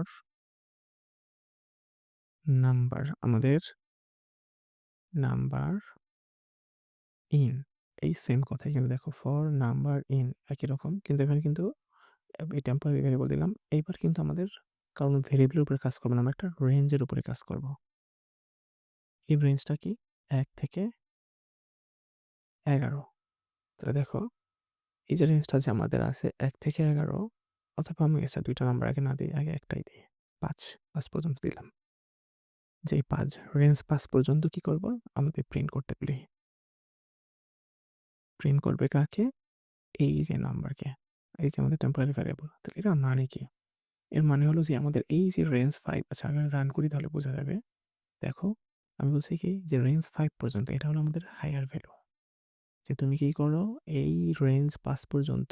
আমাদের নাম্বার ইন, এই সেম কথাই কিন্তু দেখো ফর নাম্বার ইন একই রকম, কিন্তু এখানে কিন্তু এই টেম্পোরারি ভেরিয়েবল দিলাম। এইবার কিন্তু আমাদের কারণ ভেরিয়েবলের উপরে কাজ করবো না, আমরা একটা রেঞ্জের উপরে কাজ করব। এই রেঞ্জটা কি? ১ থেকে ১১। তাহলে দেখো এই যে রেঞ্জটা যে আমাদের আছে ১ থেকে ১১, অথবা আমি এসে ২ টা নাম্বার আগে না দিই, আগে একটাই দিই। ৫ পর্যন্ত দিলাম। যে ৫ রেঞ্জ ৫ পর্যন্ত কি করব? আমাদের প্রিন্ট করতে বলি। প্রিন্ট করবে কাকে? এই যে নাম্বারকে। এই যে আমাদের টেম্পোরারি ভ্যারিয়েবল। তাহলে এটার মানে কি? এর মানে হলো যে আমাদের এই যে রেঞ্জ ৫, আচ্ছা আমি রান করি তাহলে বোঝা যাবে। দেখো আমি বলছি কি যে রেঞ্জ ৫ পর্যন্ত এটা হলো আমাদের হাইয়ার ভ্যালু। যে তুমি কি করো এই রেঞ্জ ৫ পর্যন্ত,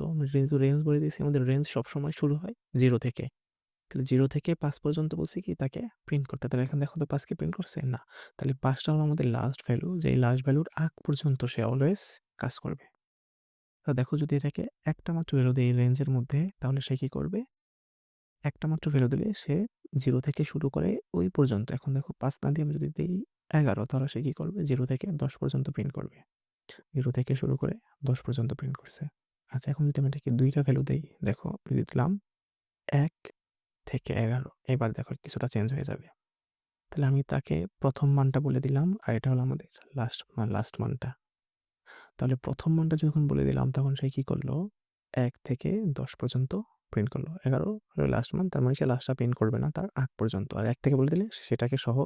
রেঞ্জ বলে দিয়েছি, আমাদের রেঞ্জ সবসময় শুরু হয় ০ থেকে। তাহলে ০ থেকে ৫ পর্যন্ত বলছি কি তাকে প্রিন্ট করতে। তাহলে এখন দেখো তো ৫ কে প্রিন্ট করছে? না। তাহলে ৫ টা হলো আমাদের লাস্ট ভ্যালু, যে এই লাস্ট ভ্যালুর আগ পর্যন্ত সে অলওয়েজ কাজ করবে। তা দেখো যদি এটাকে একটা মাত্র ভ্যালু দেই এই রেঞ্জের মধ্যে, তাহলে সে কি করবে? একটা মাত্র ভ্যালু দিলে সে ০ থেকে শুরু করে ওই পর্যন্ত। এখন দেখো ৫ না দিয়ে আমি যদি দেই ১১, তাহলে সে কি করবে? ০ থেকে ১০ পর্যন্ত প্রিন্ট করবে। ০ থেকে শুরু করে ১০ পর্যন্ত প্রিন্ট করছে। আচ্ছা এখন যদি আমি এটাকে ২ টা ভ্যালু দেই, দেখো যদি দিলাম ১ থেকে ১১, এবার দেখো কিছুটা চেঞ্জ হয়ে যাবে। তাহলে আমি তাকে ১ম মানটা বলে দিলাম আর এটা হলো আমাদের লাস্ট মানটা। তাহলে ১ম মানটা যখন বলে দিলাম তখন সে কি করলো? ১ থেকে ১০ পর্যন্ত প্রিন্ট করলো। ১১ হলো লাস্ট মান, তার মানে সে লাস্টটা প্রিন্ট করবে না তার আগ পর্যন্ত। আর ১ থেকে বলে দিলে সেটাকে সহ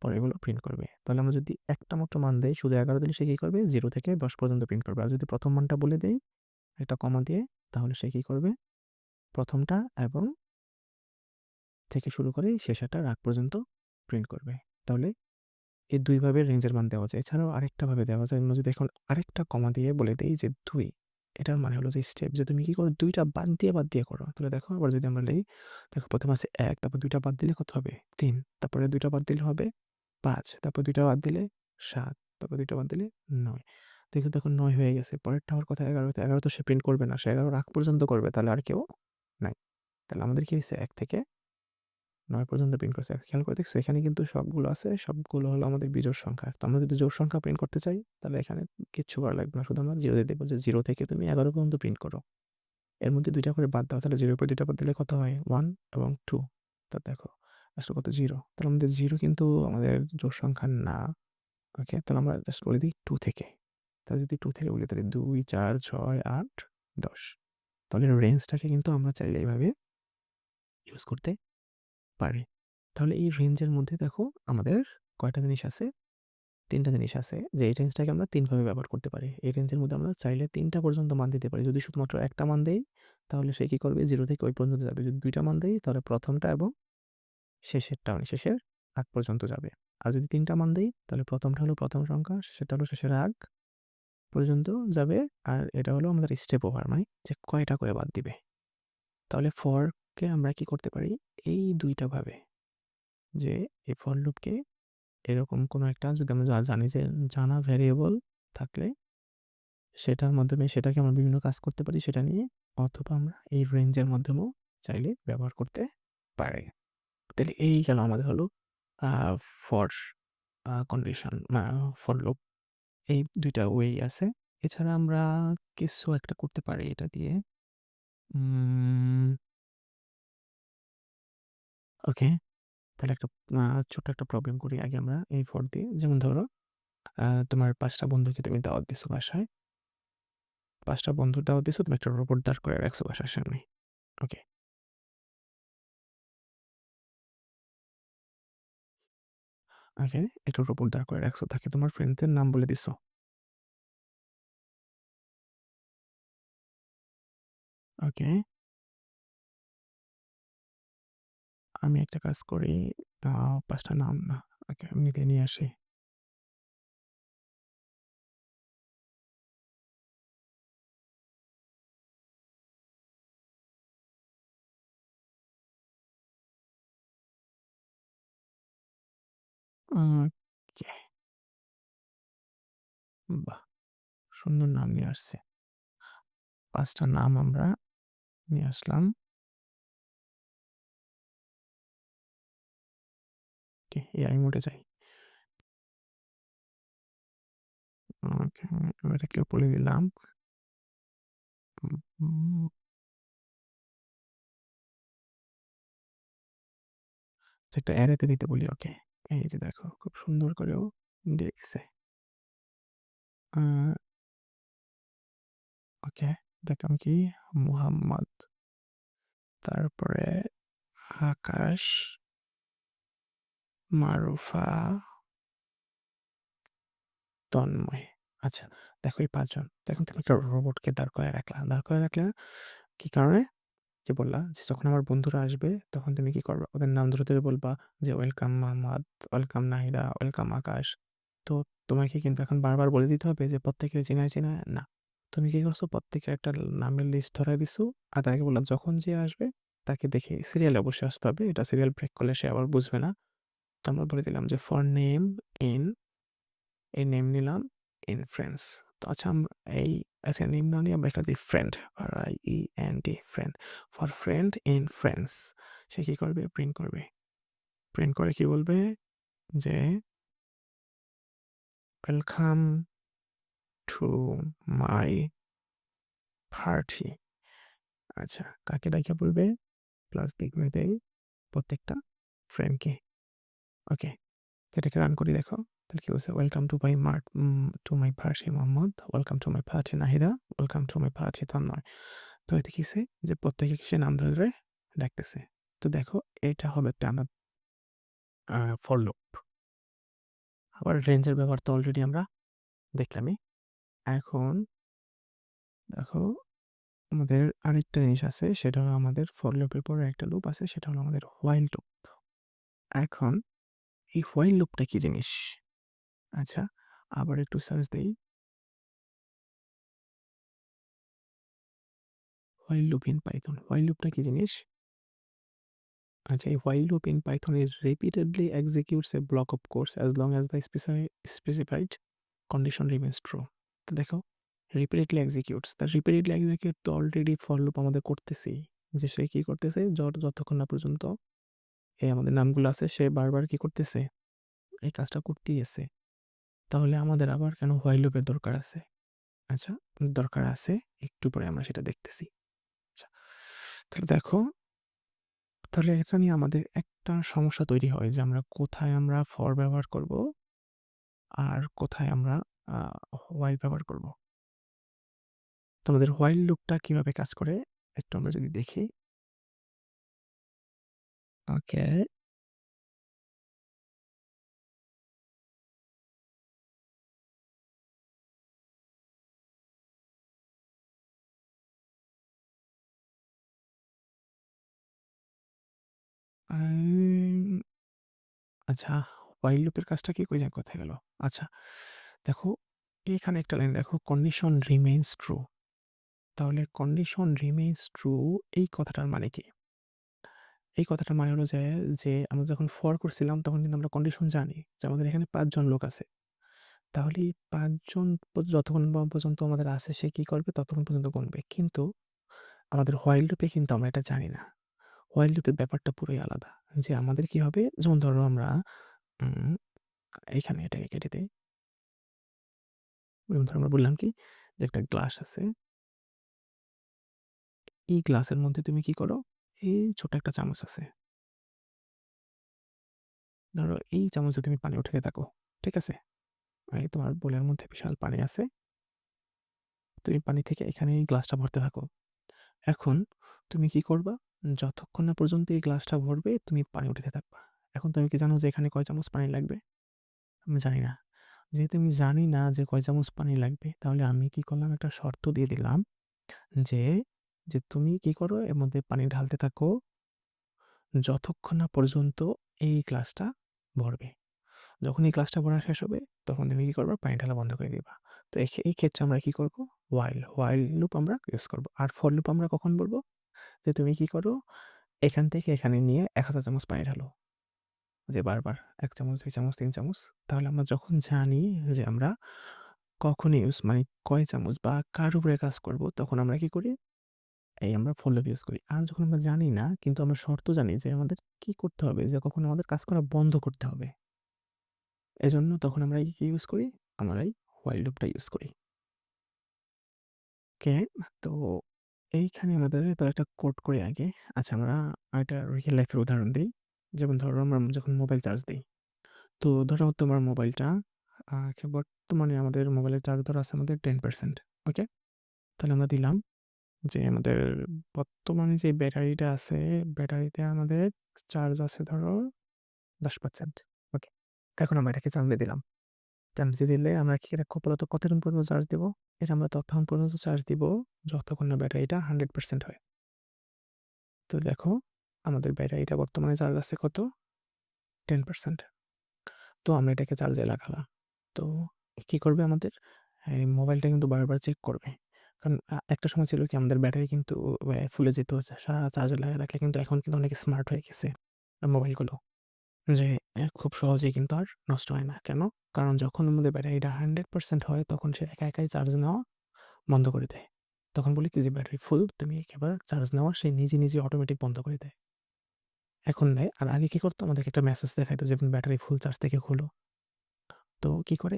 পরেরগুলো প্রিন্ট করবে। তাহলে আমরা যদি একটা মাত্র মান দেই, শুধু ১১ দিলে সে কি করবে? ০ থেকে ১০ পর্যন্ত প্রিন্ট করবে। আর যদি ১ম মানটা বলে দেই একটা কমা দিয়ে, তাহলে সে কি করবে? ১ম টা এবং থেকে শুরু করে শেষেরটার আগ পর্যন্ত প্রিন্ট করবে। তাহলে এই ২ ভাবে রেঞ্জের মান দেওয়া যায়। এছাড়াও আরেকটা ভাবে দেওয়া যায়। আমরা যদি এখন আরেকটা কমা দিয়ে বলে দেই যে ২, এটার মানে হলো যে স্টেপ, যে তুমি কি করো ২ টা বাদ দিয়ে করো। তাহলে দেখো আবার যদি আমরা লিখি, দেখো ১ম আছে ১, তারপর ২ টা বাদ দিলে কত হবে? ৩, তারপরে ২ টা বাদ দিলে হবে ৫, তারপর ২ টা বাদ দিলে ৭, তারপর ২ টা বাদ দিলে ৯। দেখো, দেখো ৯ হয়ে গেছে। পরেরটা আবার কত? ১১, ১১ তো সে প্রিন্ট করবে না। সে ১১ র আগ পর্যন্ত করবে। তাহলে আর কেউ নাই। তাহলে আমাদের কি হইছে? ১ থেকে ৯ পর্যন্ত প্রিন্ট করছে। খেয়াল করে দেখছো এখানে কিন্তু সবগুলো আছে, সবগুলো হলো আমাদের বিজোড় সংখ্যা। তো আমরা যদি জোড় সংখ্যা প্রিন্ট করতে চাই তাহলে এখানে কিচ্ছু করা লাগবে না, শুধু আমরা ০ দিয়ে দেবো যে ০ থেকে তুমি ১১ পর্যন্ত প্রিন্ট করো। এর মধ্যে ২ টা করে বাদ দাও, তাহলে ০ এর পর ২ টা বাদ দিলে কত হয়? ১ এবং ২। তা দেখো আসলে কত? ০। তাহলে আমাদের ০ কিন্তু আমাদের জোড় সংখ্যা না। ওকে, তাহলে আমরা জাস্ট বলে দিই ২ থেকে। তাহলে যদি ২ থেকে বলি তাহলে ২, ৪, ৬, ৮, ১০। তাহলে রেঞ্জটাকে কিন্তু আমরা চাইলে এভাবে ইউজ করতে পারি। তাহলে এই রেঞ্জের মধ্যে দেখো আমাদের কয়টা জিনিস আছে? ৩ টা জিনিস আছে যে এই রেঞ্জটাকে আমরা ৩ ভাবে ব্যবহার করতে পারি। এই রেঞ্জের মধ্যে আমরা চাইলে ৩ টা পর্যন্ত মান দিতে পারি। যদি শুধুমাত্র ১ টা মান দেই, তাহলে সে কি করবে 0 থেকে ওই পর্যন্ত যাবে। যদি ২ টা মান দেই, তাহলে ১ম টা এবং শেষেরটা মানে শেষের আগ পর্যন্ত যাবে। আর যদি ৩ টা মান দেই, তাহলে ১ম টা হলো প্রথম সংখ্যা, শেষেরটা হলো শেষের আগ পর্যন্ত যাবে। আর এটা হলো আমাদের স্টেপ ওভার মানে যে কয়টা করে বাদ দিবে। তাহলে ফর কে আমরা কি করতে পারি? এই ২ টা ভাবে যে এই ফর লুপকে এরকম কোনো একটা যদি আমরা জানি যে জানা ভ্যারিয়েবল থাকলে সেটার মাধ্যমে সেটাকে আমরা বিভিন্ন কাজ করতে পারি সেটা নিয়ে, অথবা আমরা এই রেঞ্জের মাধ্যমেও চাইলে ব্যবহার করতে পারি। তাহলে এই গেল আমাদের হলো ফর কন্ডিশন ফর লুপ। এই ২ টা ওয়ে আছে। এছাড়া আমরা কিছু একটা করতে পারি এটা দিয়ে। ওকে, তাহলে একটা ছোট্ট একটা প্রবলেম করি আগে আমরা এই ফর দিয়ে। যেমন ধরো তোমার ৫ টা বন্ধুকে তুমি দাওয়াত দিছো বাসায়। ৫ টা বন্ধুর দাওয়াত দিছো, তুমি একটা রোবট দাঁড় করে রাখছো বাসার সামনে। ওকে, ওকে, একটা রোবট দাঁড় করে রাখছো। তাকে তোমার ফ্রেন্ডদের নাম বলে দিছো। ওকে, আমি একটা কাজ করি, ৫ টা নাম না। ওকে, আমি নিজে নিয়ে আসি। ওকে, বাহ! সুন্দর নাম নিয়ে আসছে। ৫ টা নাম আমরা নিয়ে আসলাম। ওকে, এআই মোডে যাই। ওকে, এটাকে বলে দিলাম। উম একটা অ্যারেতে দিতে বলি ওকে। এই যে দেখো খুব সুন্দর করেও দেখছে। আ ওকে, দেখলাম কি মুহাম্মদ, তারপরে আকাশ, মারুফা, তন্ময়। আচ্ছা, দেখো এই ৫ জন। এখন তুমি একটা রোবটকে দাঁড় করায় রাখলা। দাঁড় করায় রাখলে কি কারণে? যে বললা যে যখন আমার বন্ধুরা আসবে তখন তুমি কি করবা? ওদের নাম ধরে, ধরে বলবা যে welcome Mahmad, welcome Nahida, welcome আকাশ। তো তোমাকে কিন্তু এখন বারবার বলে দিতে হবে যে প্রত্যেকের চেনায়, চেনায় না। তুমি কি করছো? প্রত্যেকের একটা নামের লিস্ট ধরায় দিছো। আর তাকে বললা যখন যে আসবে তাকে দেখে সিরিয়ালে অবশ্যই আসতে হবে। এটা সিরিয়াল ব্রেক করলে সে আবার বুঝবে না। তো আমরা বলে দিলাম যে ফর নেম ইন, এই নেম নিলাম ইন ফ্রেন্ডস। তো আচ্ছা আমরা এই আচ্ছা নেম না নিয়ে আমরা একটা দিই friend, R I E N D friend. For friend in friends সে কি করবে? প্রিন্ট করবে। প্রিন্ট করে কি বলবে? যে ওয়েলকাম টু মাই পার্টি। আচ্ছা, কাকে ডাইকা বলবে? প্লাস দেখবে দেই প্রত্যেকটা ফ্রেন্ডকে। ওকে, এটাকে রান করি দেখো। তাহলে কি বলছে? Welcome to my to my party Mohammad, welcome to my party Nahida, welcome to my party Tanmoy. তো এতে কিসে যে প্রত্যেকে সে নাম ধরে ধরে ডাকতেছে। তো দেখো এটা হবে একটা আমার ফর লুপ। আবার রেঞ্জের ব্যবহার তো অলরেডি আমরা দেখলামই। এখন দেখো আমাদের আরেকটা জিনিস আছে, সেটা হলো আমাদের ফর লুপের পরে একটা লুপ আছে, সেটা হলো আমাদের হোয়াইল লুপ। এখন এই হোয়াইল লুপটা কি জিনিস? আচ্ছা, আবার একটু সার্চ দেই। While loop in Python, while লুপটা কি জিনিস? আচ্ছা, এই while loop in Python is repeatedly executes a block of code as long as the specified condition remains true. তো দেখো repeatedly executes, তা repeatedly execute তো অলরেডি for loop আমাদের করতেছি, যে সে কি করতেছে যতক্ষণ না পর্যন্ত এই আমাদের নামগুলো আছে সে বারবার কি করতেছে এই কাজটা করতেই আছে। তাহলে আমাদের আবার কেন while loop এর দরকার আছে? আচ্ছা, দরকার আছে, একটু পরে আমরা সেটা দেখতেছি। আচ্ছা, তাহলে দেখো, তাহলে এটা নিয়ে আমাদের একটা সমস্যা তৈরি হয় যে আমরা কোথায় আমরা ফর ব্যবহার করব আর কোথায় আমরা হোয়াইল ব্যবহার করব। তো আমাদের হোয়াইল লুপটা কিভাবে কাজ করে? একটু আমরা যদি দেখি। ওকে। আম আচ্ছা, while লুপের কাজটা কি কই কোথায় গেল? আচ্ছা, দেখো এখানে একটা লাইন দেখো condition remains true। তাহলে condition remains true এই কথাটার মানে কি? এই কথাটার মানে হলো যে আমরা যখন for করছিলাম তখন কিন্তু আমরা কন্ডিশন জানি যে আমাদের এখানে ৫ জন লোক আছে। তাহলে এই ৫ জন যতক্ষণ পর্যন্ত আমাদের আছে সে কি করবে? ততক্ষণ পর্যন্ত গুনবে। কিন্তু আমাদের while লুপে কিন্তু আমরা এটা জানি না। while লুপের ব্যাপারটা পুরোই আলাদা। যে আমাদের কি হবে? যেমন ধরো আমরা উম এইখানে এটাকে কেটে দেই। যেমন ধরো আমরা বললাম কি? যে একটা গ্লাস আছে। এই গ্লাসের মধ্যে তুমি কি করো? এই ছোট একটা চামচ আছে। ধরো এই চামচে তুমি পানি উঠাতে থাকো। ঠিক আছে? এই তোমার বোলের মধ্যে বিশাল পানি আছে। তুমি পানি থেকে এখানে এই গ্লাসটা ভরতে থাকো। এখন তুমি কি করবা? যতক্ষণ না পর্যন্ত এই গ্লাসটা ভরবে তুমি পানি উঠাতে থাকবা। এখন তুমি কি জানো যে এখানে কয় চামচ পানি লাগবে? আমি জানি না। যেহেতু আমি জানি না যে কয় চামচ পানি লাগবে, তাহলে আমি কি করলাম? একটা শর্ত দিয়ে দিলাম যে, তুমি কি করো? এর মধ্যে পানি ঢালতে থাকো যতক্ষণ না পর্যন্ত এই গ্লাসটা ভরবে। যখন এই গ্লাসটা ভরা শেষ হবে, তখন তুমি কি করবা? পানি ঢালা বন্ধ করে দিবা। তো এই ক্ষেত্রে আমরা কি করব? while লুপ আমরা ইউজ করব। আর for লুপ আমরা কখন বলব? যে তুমি কি করো? এখান থেকে এখানে নিয়ে ১০০০ চামচ পানি ঢালো। যে বারবার ১ চামচ, ২ চামচ, ৩ চামচ। তাহলে আমরা যখন জানি যে আমরা কখন মানে কয় চামচ বা কার উপরে কাজ করব, তখন আমরা কি করি? এই আমরা for লুপ ইউজ করি। আর যখন আমরা জানি না, কিন্তু আমরা শর্ত জানি যে আমাদের কি করতে হবে? যে কখন আমাদের কাজ করা বন্ধ করতে হবে। এজন্য তখন আমরা কি ইউজ করি? আমরা এই while লুপটা ইউজ করি। ওকে, তো এইখানে আমাদের তাহলে একটা কোড করি আগে। আচ্ছা, আমরা আরেকটা রিয়েল লাইফের উদাহরণ দেই। যেমন ধরো আমরা যখন মোবাইল চার্জ দেই। তো ধরো তোমার মোবাইলটা বর্তমানে আমাদের মোবাইলের চার্জ ধরো আছে আমাদের 10%। ওকে? তাহলে আমরা দিলাম যে আমাদের বর্তমানে যে ব্যাটারিটা আছে, ব্যাটারিতে আমাদের চার্জ আছে ধরো 10%। ওকে? এখন আমরা এটাকে চার্জ দিয়ে দিলাম। চার্জ দিয়ে দিলে আমরা কি এটা আপাতত কতক্ষণ পর্যন্ত চার্জ দিব? এটা আমরা ততক্ষণ পর্যন্ত চার্জ দিব যতক্ষণ না ব্যাটারিটা 100% হয়। তো দেখো আমাদের ব্যাটারিটা বর্তমানে চার্জ আছে কত? 10%। তো আমরা এটাকে চার্জে লাগালাম। তো কি করবে আমাদের? এই মোবাইলটা কিন্তু বারবার চেক করবে। কারণ একটা সময় ছিল কি আমাদের ব্যাটারি কিন্তু ফুলে যেত। সারা চার্জে লাগায় রাখলে, কিন্তু এখন কিন্তু অনেক স্মার্ট হয়ে গেছে মোবাইলগুলো। যে খুব সহজেই কিন্তু আর নষ্ট হয় না। কেন? কারণ যখন আমাদের ব্যাটারিটা 100% হয় তখন সে একা একাই চার্জ নেওয়া বন্ধ করে দেয়। তখন বলি কি যে ব্যাটারি ফুল, তুমি একেবারে চার্জ নেওয়া সে নিজে অটোমেটিক বন্ধ করে দেয়। এখন নেয়। আর আগে কি করতো? আমাদেরকে একটা মেসেজ দেখাইতো যে ব্যাটারি ফুল চার্জ থেকে খোলো। তো কি করে?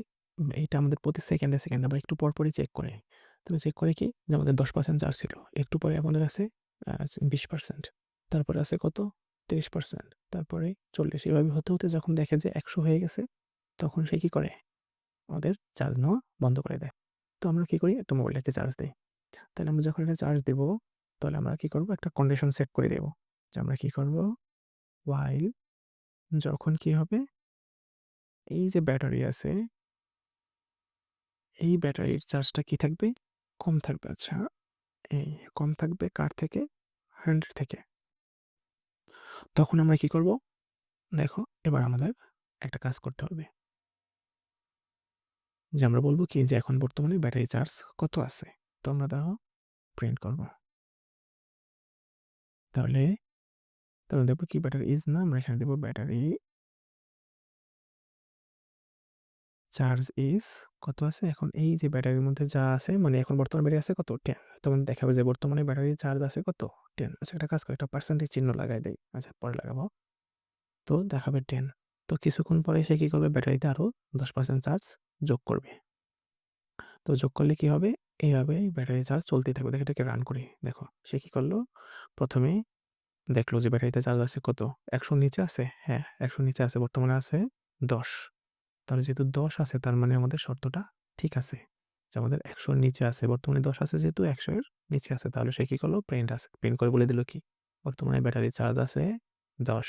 এইটা আমাদের প্রতি সেকেন্ডে বা একটু পরপরই চেক করে। তো চেক করে কি? যে আমাদের 10% চার্জ ছিল। একটু পরে আমাদের আছে 20%। তারপরে আছে কত? 30%। তারপরে 40। এভাবে হতে যখন দেখে যে ১০০ হয়ে গেছে, তখন সে কি করে? আমাদের চার্জ নেওয়া বন্ধ করে দেয়। তো আমরা কি করি? একটা মোবাইলটাকে চার্জ দেই। তাহলে আমরা যখন এটা চার্জ দেব, তাহলে আমরা কি করব? একটা কন্ডিশন সেট করে দেব। যে আমরা কি করব? while যখন কি হবে? এই যে ব্যাটারি আছে, এই ব্যাটারির চার্জটা কি থাকবে? কম থাকবে। আচ্ছা, এই কম থাকবে কার থেকে? 100 থেকে। তখন আমরা কি করব? দেখো এবার আমাদের একটা কাজ করতে হবে। যে আমরা বলব কি? যে এখন বর্তমানে ব্যাটারি চার্জ কত আছে? তো আমরা দেখো প্রিন্ট করব। তাহলে দেখব কি ব্যাটারি ইজ না, আমরা এখানে দেব ব্যাটারি চার্জ ইজ কত আছে? এখন এই যে ব্যাটারির মধ্যে যা আছে, মানে এখন বর্তমানে ব্যাটারি আছে কত? 10। তখন দেখাবে যে বর্তমানে ব্যাটারি চার্জ আছে কত? 10। আচ্ছা, একটা কাজ করি, একটা পার্সেন্টেজ চিহ্ন লাগাই দেই। আচ্ছা, পরে লাগাবো। তো দেখাবে 10। তো কিছুক্ষণ পরে সে কি করবে? ব্যাটারিতে আরো 10% চার্জ যোগ করবে। তো যোগ করলে কি হবে? এইভাবে ব্যাটারি চার্জ চলতেই থাকবে। দেখো এটাকে রান করি। দেখো সে কি করলো? প্রথমে দেখলো যে ব্যাটারিতে চার্জ আছে কত? ১০০ নিচে আছে? হ্যাঁ, ১০০ নিচে আছে। বর্তমানে আছে ১০। তাহলে যেহেতু ১০ আছে তার মানে আমাদের শর্তটা ঠিক আছে। যে আমাদের ১০০ র নিচে আছে, বর্তমানে ১০ আছে যেহেতু ১০০ এর নিচে আছে, তাহলে সে কি করলো? প্রিন্ট করে বলে দিল কি? বর্তমানে ব্যাটারি চার্জ আছে ১০।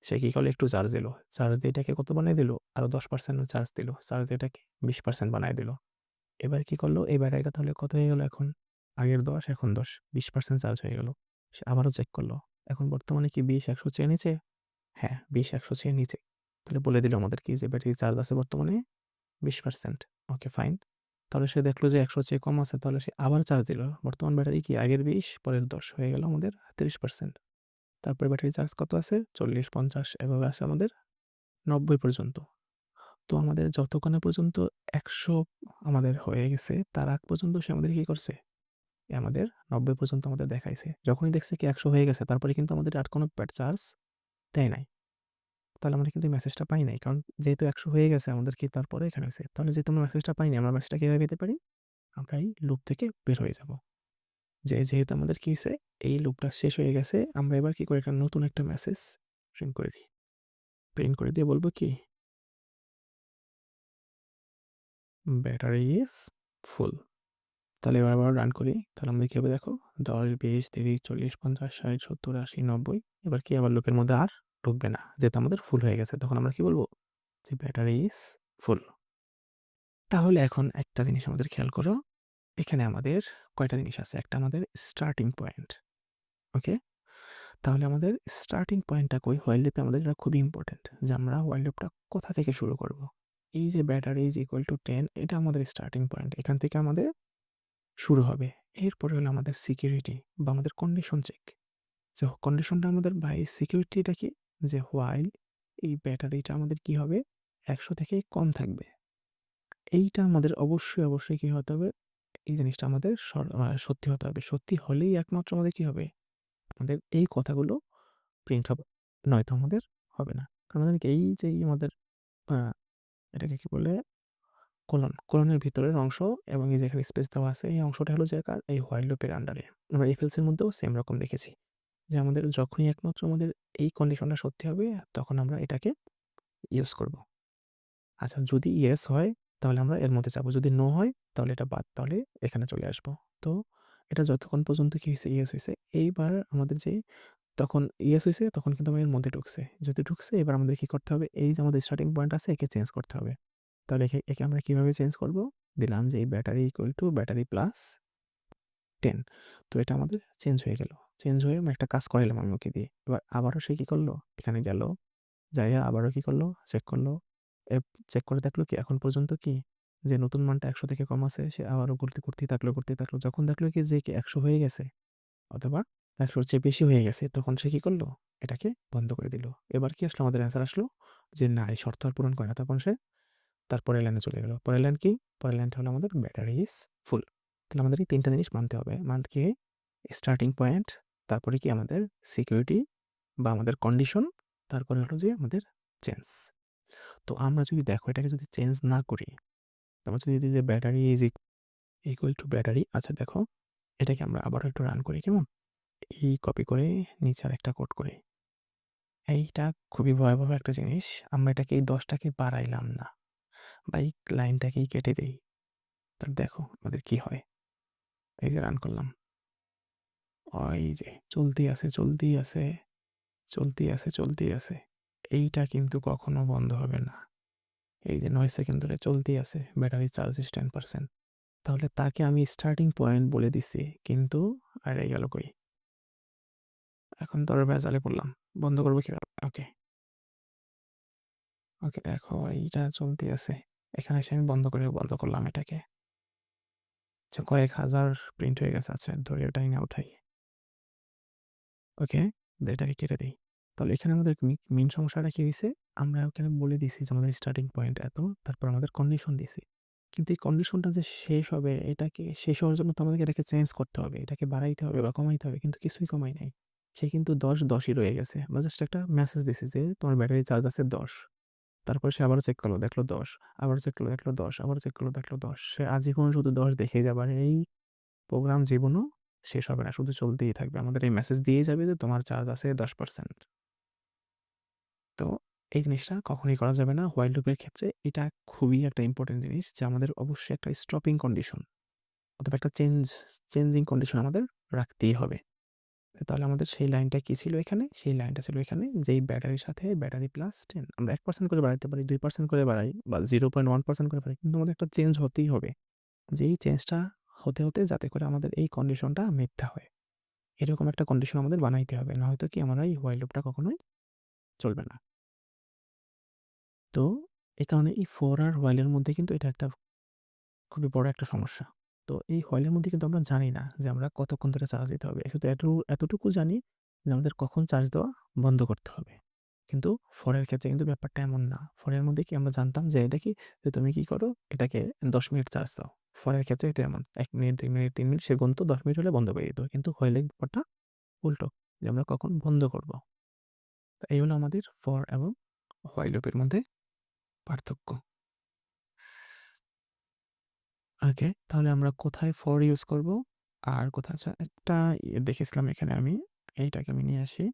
সে কি করলো? একটু চার্জ দিল। চার্জ দিয়ে এটাকে কত বানায় দিল? আরো 10% চার্জ দিল। চার্জ দিয়ে এটাকে 20% বানায় দিল। এবার কি করলো? এই ব্যাটারিটা তাহলে কত হয়ে গেল এখন? আগের ১০, এখন ১০, 20% চার্জ হয়ে গেল। সে আবারও চেক করলো। এখন বর্তমানে কি ২০ ১০০ চেয়ে নিচে? হ্যাঁ, ২০ ১০০ চেয়ে নিচে। তাহলে বলে দিল আমাদেরকে যে ব্যাটারি চার্জ আছে বর্তমানে 20%। ওকে, ফাইন। তাহলে সে দেখলো যে ১০০ চেয়ে কম আছে, তাহলে সে আবার চার্জ দিল। বর্তমান ব্যাটারি কি আগের ২০ পরের ১০ হয়ে গেল আমাদের ৩০%। তারপরে ব্যাটারি চার্জ কত আছে? ৪০, ৫০ এভাবে আছে আমাদের ৯০ পর্যন্ত। তো আমাদের যতক্ষণ না পর্যন্ত ১০০ আমাদের হয়ে গেছে, তার আগ পর্যন্ত সে আমাদের কি করছে? আমাদের ৯০ পর্যন্ত আমাদের দেখাইছে। যখনই দেখছে কি ১০০ হয়ে গেছে, তারপরে কিন্তু আমাদের আর কোনো চার্জ দেয় নাই। তাহলে আমরা কিন্তু মেসেজটা পাই নাই। কারণ যেহেতু ১০০ হয়ে গেছে আমাদের কি তারপরে এখানে হইছে। তাহলে যেহেতু আমরা মেসেজটা পাইনি, আমরা মেসেজটা কিভাবে পেতে পারি? আমরা এই লুপ থেকে বের হয়ে যাব। যেহেতু আমাদের কি হইছে? এই লুপটা শেষ হয়ে গেছে, আমরা এবার কি করি? একটা নতুন একটা মেসেজ প্রিন্ট করে দিই। প্রিন্ট করে দিয়ে বলব কি? Battery is full. তাহলে এবার আবার রান করি। তাহলে আমাদের কি হবে দেখো? ১০, ২০, ৩০, ৪০, ৫০, ৬০, ৭০, ৮০, ৯০। এবার কি আবার লুপের মধ্যে আর ঢুকবে না। যেহেতু আমাদের ফুল হয়ে গেছে। তখন আমরা কি বলব? যে ব্যাটারি ইজ ফুল। তাহলে এখন একটা জিনিস আমাদের খেয়াল করো। এখানে আমাদের কয়টা জিনিস আছে? একটা আমাদের স্টার্টিং পয়েন্ট। ওকে? তাহলে আমাদের স্টার্টিং পয়েন্টটা কই? হোয়াইল লুপে আমাদের এটা খুবই ইম্পোর্টেন্ট যে আমরা হোয়াইল লুপটা কোথা থেকে শুরু করব। এই যে ব্যাটারি ইজ ইকুয়াল টু 10, এটা আমাদের স্টার্টিং পয়েন্ট। এখান থেকে আমাদের শুরু হবে। এরপরে হলো আমাদের সিকিউরিটি বা আমাদের কন্ডিশন চেক। যে কন্ডিশনটা আমাদের বা এই সিকিউরিটিটা কি? যে হোয়াইল এই ব্যাটারিটা আমাদের কি হবে? ১০০ থেকে কম থাকবে। এইটা আমাদের অবশ্যই কি হতে হবে? এই জিনিসটা আমাদের সত্যি হতে হবে। সত্যি হলেই একমাত্র আমাদের কি হবে? আমাদের এই কথাগুলো প্রিন্ট হবে। নয়তো আমাদের হবে না। কারণ আমাদের এই যে আমাদের আ এটাকে কি বলে? কোলনের ভিতরের অংশ এবং এই যে এখানে স্পেস দেওয়া আছে, এই অংশটা হলো যে কার? এই হোয়াইল লুপের আন্ডারে। আমরা এফএলসি এর মধ্যেও সেম রকম দেখেছি। যে আমাদের যখনই একমাত্র আমাদের এই কন্ডিশনটা সত্যি হবে, তখন আমরা এটাকে ইউজ করব। আচ্ছা, যদি ইয়েস হয় তাহলে আমরা এর মধ্যে যাবো। যদি নো হয় তাহলে এটা বাদ। তাহলে এখানে চলে আসবো। তো এটা যতক্ষণ পর্যন্ত কি হইছে? ইয়েস হইছে। এইবার আমাদের যে তখন ইয়েস হইছে, তখন কিন্তু আমার এর মধ্যে ঢুকছে। যেহেতু ঢুকছে, এবার আমাদের কি করতে হবে? এই যে আমাদের স্টার্টিং পয়েন্ট আছে, একে চেঞ্জ করতে হবে। তাহলে একে আমরা কিভাবে চেঞ্জ করব? দিলাম যে এই battery equal to battery plus 10। তো এটা আমাদের চেঞ্জ হয়ে গেল। চেঞ্জ হয়ে আমি একটা কাজ করাইলাম আমি ওকে দিয়ে। এবার আবারও সে কি করলো? এখানে গেল। যাইয়া আবারও কি করলো? চেক করলো। চেক করে দেখলো কি এখন পর্যন্ত কি যে নতুন মানটা ১০০ থেকে কম আছে, সে আবারও করতেই থাকলো। যখন দেখলো কি যে ১০০ হয়ে গেছে অথবা ১০০ র চেয়ে বেশি হয়ে গেছে, তখন সে কি করলো? এটাকে বন্ধ করে দিল। এবার কি আসলো? আমাদের অ্যান্সার আসলো যে না, এই শর্ত আর পূরণ করে না। তখন সে তার পরের লাইনে চলে গেল। পরের লাইন কি? পরের লাইনটা হলো আমাদের ব্যাটারি ইজ ফুল। তাহলে আমাদের এই ৩ টা জিনিস মানতে হবে। মানতে কি? স্টার্টিং পয়েন্ট, তারপরে কি আমাদের সিকিউরিটি বা আমাদের কন্ডিশন, তারপরে হলো যে আমাদের চেঞ্জ। তো আমরা যদি দেখো এটাকে যদি চেঞ্জ না করি, আমরা যদি দিই যে battery is equal to battery. আচ্ছা দেখো, এটাকে আমরা আবারও একটু রান করি কেমন? এই কপি করে নিচে আরেকটা কোড করি। এইটা খুবই ভয়াবহ একটা জিনিস। আমরা এটাকে এই ১০ টাকে বাড়াইলাম না বা এই লাইনটাকেই কেটে দেই। তাহলে দেখো আমাদের কি হয়? এই যে রান করলাম। এই যে চলতেই আছে। এইটা কিন্তু কখনো বন্ধ হবে না। এই যে ৯ সেকেন্ড ধরে চলতেই আছে। Battery charge is 10%। তাহলে তাকে আমি স্টার্টিং পয়েন্ট বলে দিছি, কিন্তু হারাই গেল কই? এখন তো আরো ভেজালে পড়লাম। বন্ধ করবো কিভাবে? ওকে, দেখো এইটা চলতেই আছে। এখানে এসে আমি বন্ধ করলাম এটাকে। আচ্ছা, কয়েক হাজার প্রিন্ট হয়ে গেছে। আচ্ছা, ধরে এটাই না উঠাই। ওকে, এটাকে কেটে দেই। তাহলে এখানে আমাদের মেইন সমস্যাটা কি হইছে? আমরা ওখানে বলে দিছি যে আমাদের স্টার্টিং পয়েন্ট এত, তারপর আমাদের কন্ডিশন দিছি। কিন্তু এই কন্ডিশনটা যে শেষ হবে, এটাকে শেষ হওয়ার জন্য তো আমাদেরকে এটাকে চেঞ্জ করতে হবে। এটাকে বাড়াইতে হবে বা কমাইতে হবে। কিন্তু কিছুই কমাই নাই। সে কিন্তু ১০, ১০ই রয়ে গেছে। আমরা জাস্ট একটা মেসেজ দিছি যে তোমার ব্যাটারি চার্জ আছে ১০। তারপরে সে আবারও চেক করলো, দেখলো ১০। আবারও চেক করলো, দেখলো ১০। আবারও চেক করলো, দেখলো ১০। সে আজীবন শুধু ১০ দেখেই যাবে। আর এই প্রোগ্রাম জীবনও শেষ হবে না। শুধু চলতেই থাকবে। আমাদের এই মেসেজ দিয়েই যাবে যে তোমার চার্জ আছে ১০%। তো এই জিনিসটা কখনোই করা যাবে না হোয়াইল লুপের ক্ষেত্রে। এটা খুবই একটা ইম্পোর্টেন্ট জিনিস যে আমাদের অবশ্যই একটা স্টপিং কন্ডিশন অথবা একটা চেঞ্জিং কন্ডিশন আমাদের রাখতেই হবে। তাহলে আমাদের সেই লাইনটা কি ছিল এখানে? সেই লাইনটা ছিল এখানে যেই ব্যাটারির সাথে ব্যাটারি প্লাস 10 আমরা 1% করে বাড়াইতে পারি, 2% করে বাড়াই বা 0.1% করে বাড়াই। কিন্তু আমাদের একটা চেঞ্জ হতেই হবে। যেই চেঞ্জটা হতে যাতে করে আমাদের এই কন্ডিশনটা মিথ্যা হয়। এরকম একটা কন্ডিশন আমাদের বানাইতে হবে। না হয়তো কি আমরা এই হোয়াইল লুপটা কখনোই চলবে না। তো এই কারণে এই ফর আর হোয়াইল এর মধ্যে কিন্তু এটা একটা খুবই বড় একটা সমস্যা। তো এই হোয়াইল এর মধ্যে কিন্তু আমরা জানি না যে আমরা কতক্ষণ ধরে চার্জ দিতে হবে। শুধু এতটুকু জানি যে আমাদের কখন চার্জ দেওয়া বন্ধ করতে হবে। কিন্তু ফর এর ক্ষেত্রে কিন্তু ব্যাপারটা এমন না। ফর এর মধ্যে কি আমরা জানতাম যে এটা কি যে তুমি কি করো এটাকে ১০ মিনিট চার্জ দাও। ফর এর ক্ষেত্রে এটা এমন ১ মিনিট, ২ মিনিট, ৩ মিনিট সে গুনতো ১০ মিনিট হলে বন্ধ করে দিত। কিন্তু হোয়াইল এর ব্যাপারটা উল্টো যে আমরা কখন বন্ধ করব। তো এই হলো আমাদের ফর এবং হোয়াইল লুপের মধ্যে পার্থক্য। ওকে, তাহলে আমরা কোথায় ফর ইউজ করব? আর কোথায় আচ্ছা একটা দেখেছিলাম এখানে আমি, এইটাকে আমি নিয়ে আসি।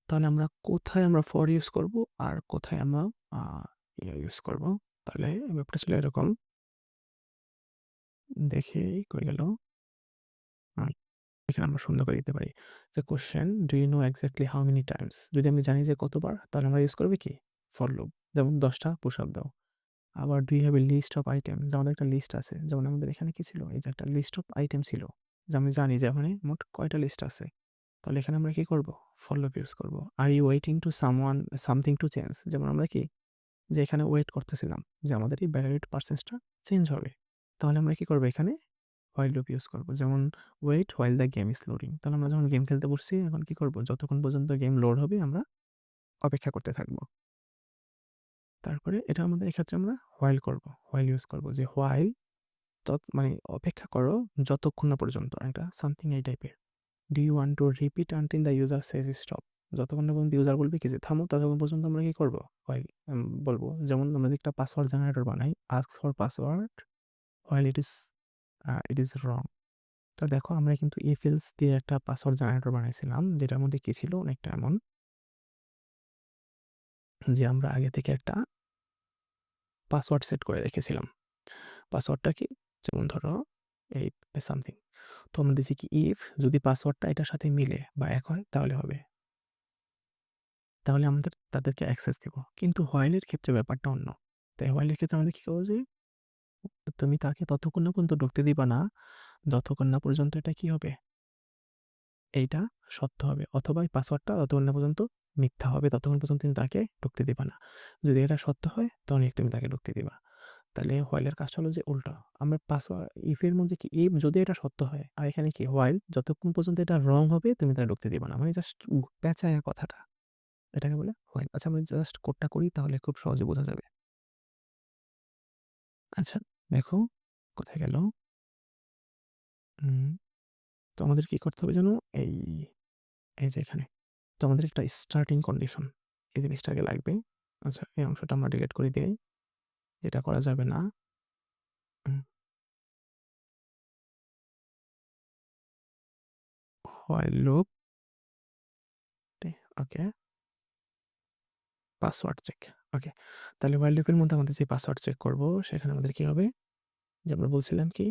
তাহলে কোথায় আমরা ফর ইউজ করব আর কোথায় আমরা আ ইউজ করব? তাহলে ব্যাপারটা ছিল এরকম। দেখি কই গেল? আ এখানে আমরা সুন্দর করে দিতে পারি। যে question do you know exactly how many times? যদি আমি জানি যে কতবার তাহলে আমরা ইউজ করব কি? For loop. যেমন ১০ টা পুশ আপ দাও। আবার do you have a list of item? যে আমাদের একটা লিস্ট আছে। যেমন আমাদের এখানে কি ছিল? এই যে একটা লিস্ট অফ আইটেম ছিল। যে আমি জানি যে এখানে মোট কয়টা লিস্ট আছে। তাহলে এখানে আমরা কি করব? ফর লুপ ইউজ করব। Are you waiting to something to change? যেমন আমরা কি যে এখানে ওয়েট করতেছিলাম যে আমাদের এই ভ্যালিড পার্সেন্টেজটা চেঞ্জ হবে। তাহলে আমরা কি করব এখানে হোয়াইল লুপ ইউজ করব। যেমন wait while the game is loading. তাহলে আমরা যখন গেম খেলতে বসছি এখন কি করব? যতক্ষণ পর্যন্ত গেম লোড হবে আমরা অপেক্ষা করতে থাকব। তারপরে এটা আমাদের এক্ষেত্রে আমরা হোয়াইল করব। হোয়াইল ইউজ করব যে হোয়াইল মানে অপেক্ষা করো যতক্ষণ না পর্যন্ত একটা সামথিং এই টাইপের। Do you want to repeat until the user says stop? যতক্ষণ না পর্যন্ত ইউজার বলবে কি যে থামো ততক্ষণ পর্যন্ত আমরা কি করব? হোয়াইল বলবো। যেমন আমরা যদি একটা পাসওয়ার্ড জেনারেটর বানাই, ask for password while it is wrong. তো দেখো আমরা কিন্তু if else দিয়ে একটা পাসওয়ার্ড জেনারেটর বানাইছিলাম যেটার মধ্যে কি ছিল অনেকটা এমন যে আমরা আগে থেকে একটা পাসওয়ার্ড সেট করে রেখেছিলাম। পাসওয়ার্ডটা কি? যেমন ধরো এই সামথিং। তো আমরা দিছি কি ইফ যদি পাসওয়ার্ডটা এটার সাথে মিলে বা এক হয় তাহলে হবে। তাহলে আমাদের তাদেরকে অ্যাক্সেস দিব। কিন্তু হোয়াইলের ক্ষেত্রে ব্যাপারটা অন্য। তাই হোয়াইলের ক্ষেত্রে আমাদের কি করব যে তুমি তাকে ততক্ষণ না পর্যন্ত ঢুকতে দিবা না যতক্ষণ না পর্যন্ত এটা কি হবে? এইটা সত্য হবে অথবা এই পাসওয়ার্ডটা ততক্ষণ না পর্যন্ত মিথ্যা হবে ততক্ষণ পর্যন্ত তুমি তাকে ঢুকতে দিবা না। যদি এটা সত্য হয় তখন তুমি তাকে ঢুকতে দিবা। তাহলে হোয়াইলের কাজটা হলো যে উল্টা। আমরা পাসওয়ার্ড ইফ এর মধ্যে কি ইফ যদি এটা সত্য হয় আর এখানে কি হোয়াইল যতক্ষণ পর্যন্ত এটা রং হবে তুমি তাকে ঢুকতে দিবা না। মানে জাস্ট পেঁচায়া কথাটা। এটাকে বলে হোয়াইল। আচ্ছা আমি জাস্ট কোডটা করি তাহলে খুব সহজে বোঝা যাবে। আচ্ছা দেখো কোথায় গেল? হুম, তো আমাদের কি করতে হবে জানো? এই, এই যে এখানে। তো আমাদের একটা স্টার্টিং কন্ডিশন এই জিনিসটা আগে লাগবে। আচ্ছা এই অংশটা আমরা ডিলিট করে দেই। যেটা করা যাবে না। হুম, while loop ওকে, পাসওয়ার্ড চেক। ওকে। তাহলে while loop এর মধ্যে আমাদের যে পাসওয়ার্ড চেক করব সেখানে আমাদের কি হবে? যে আমরা বলছিলাম কি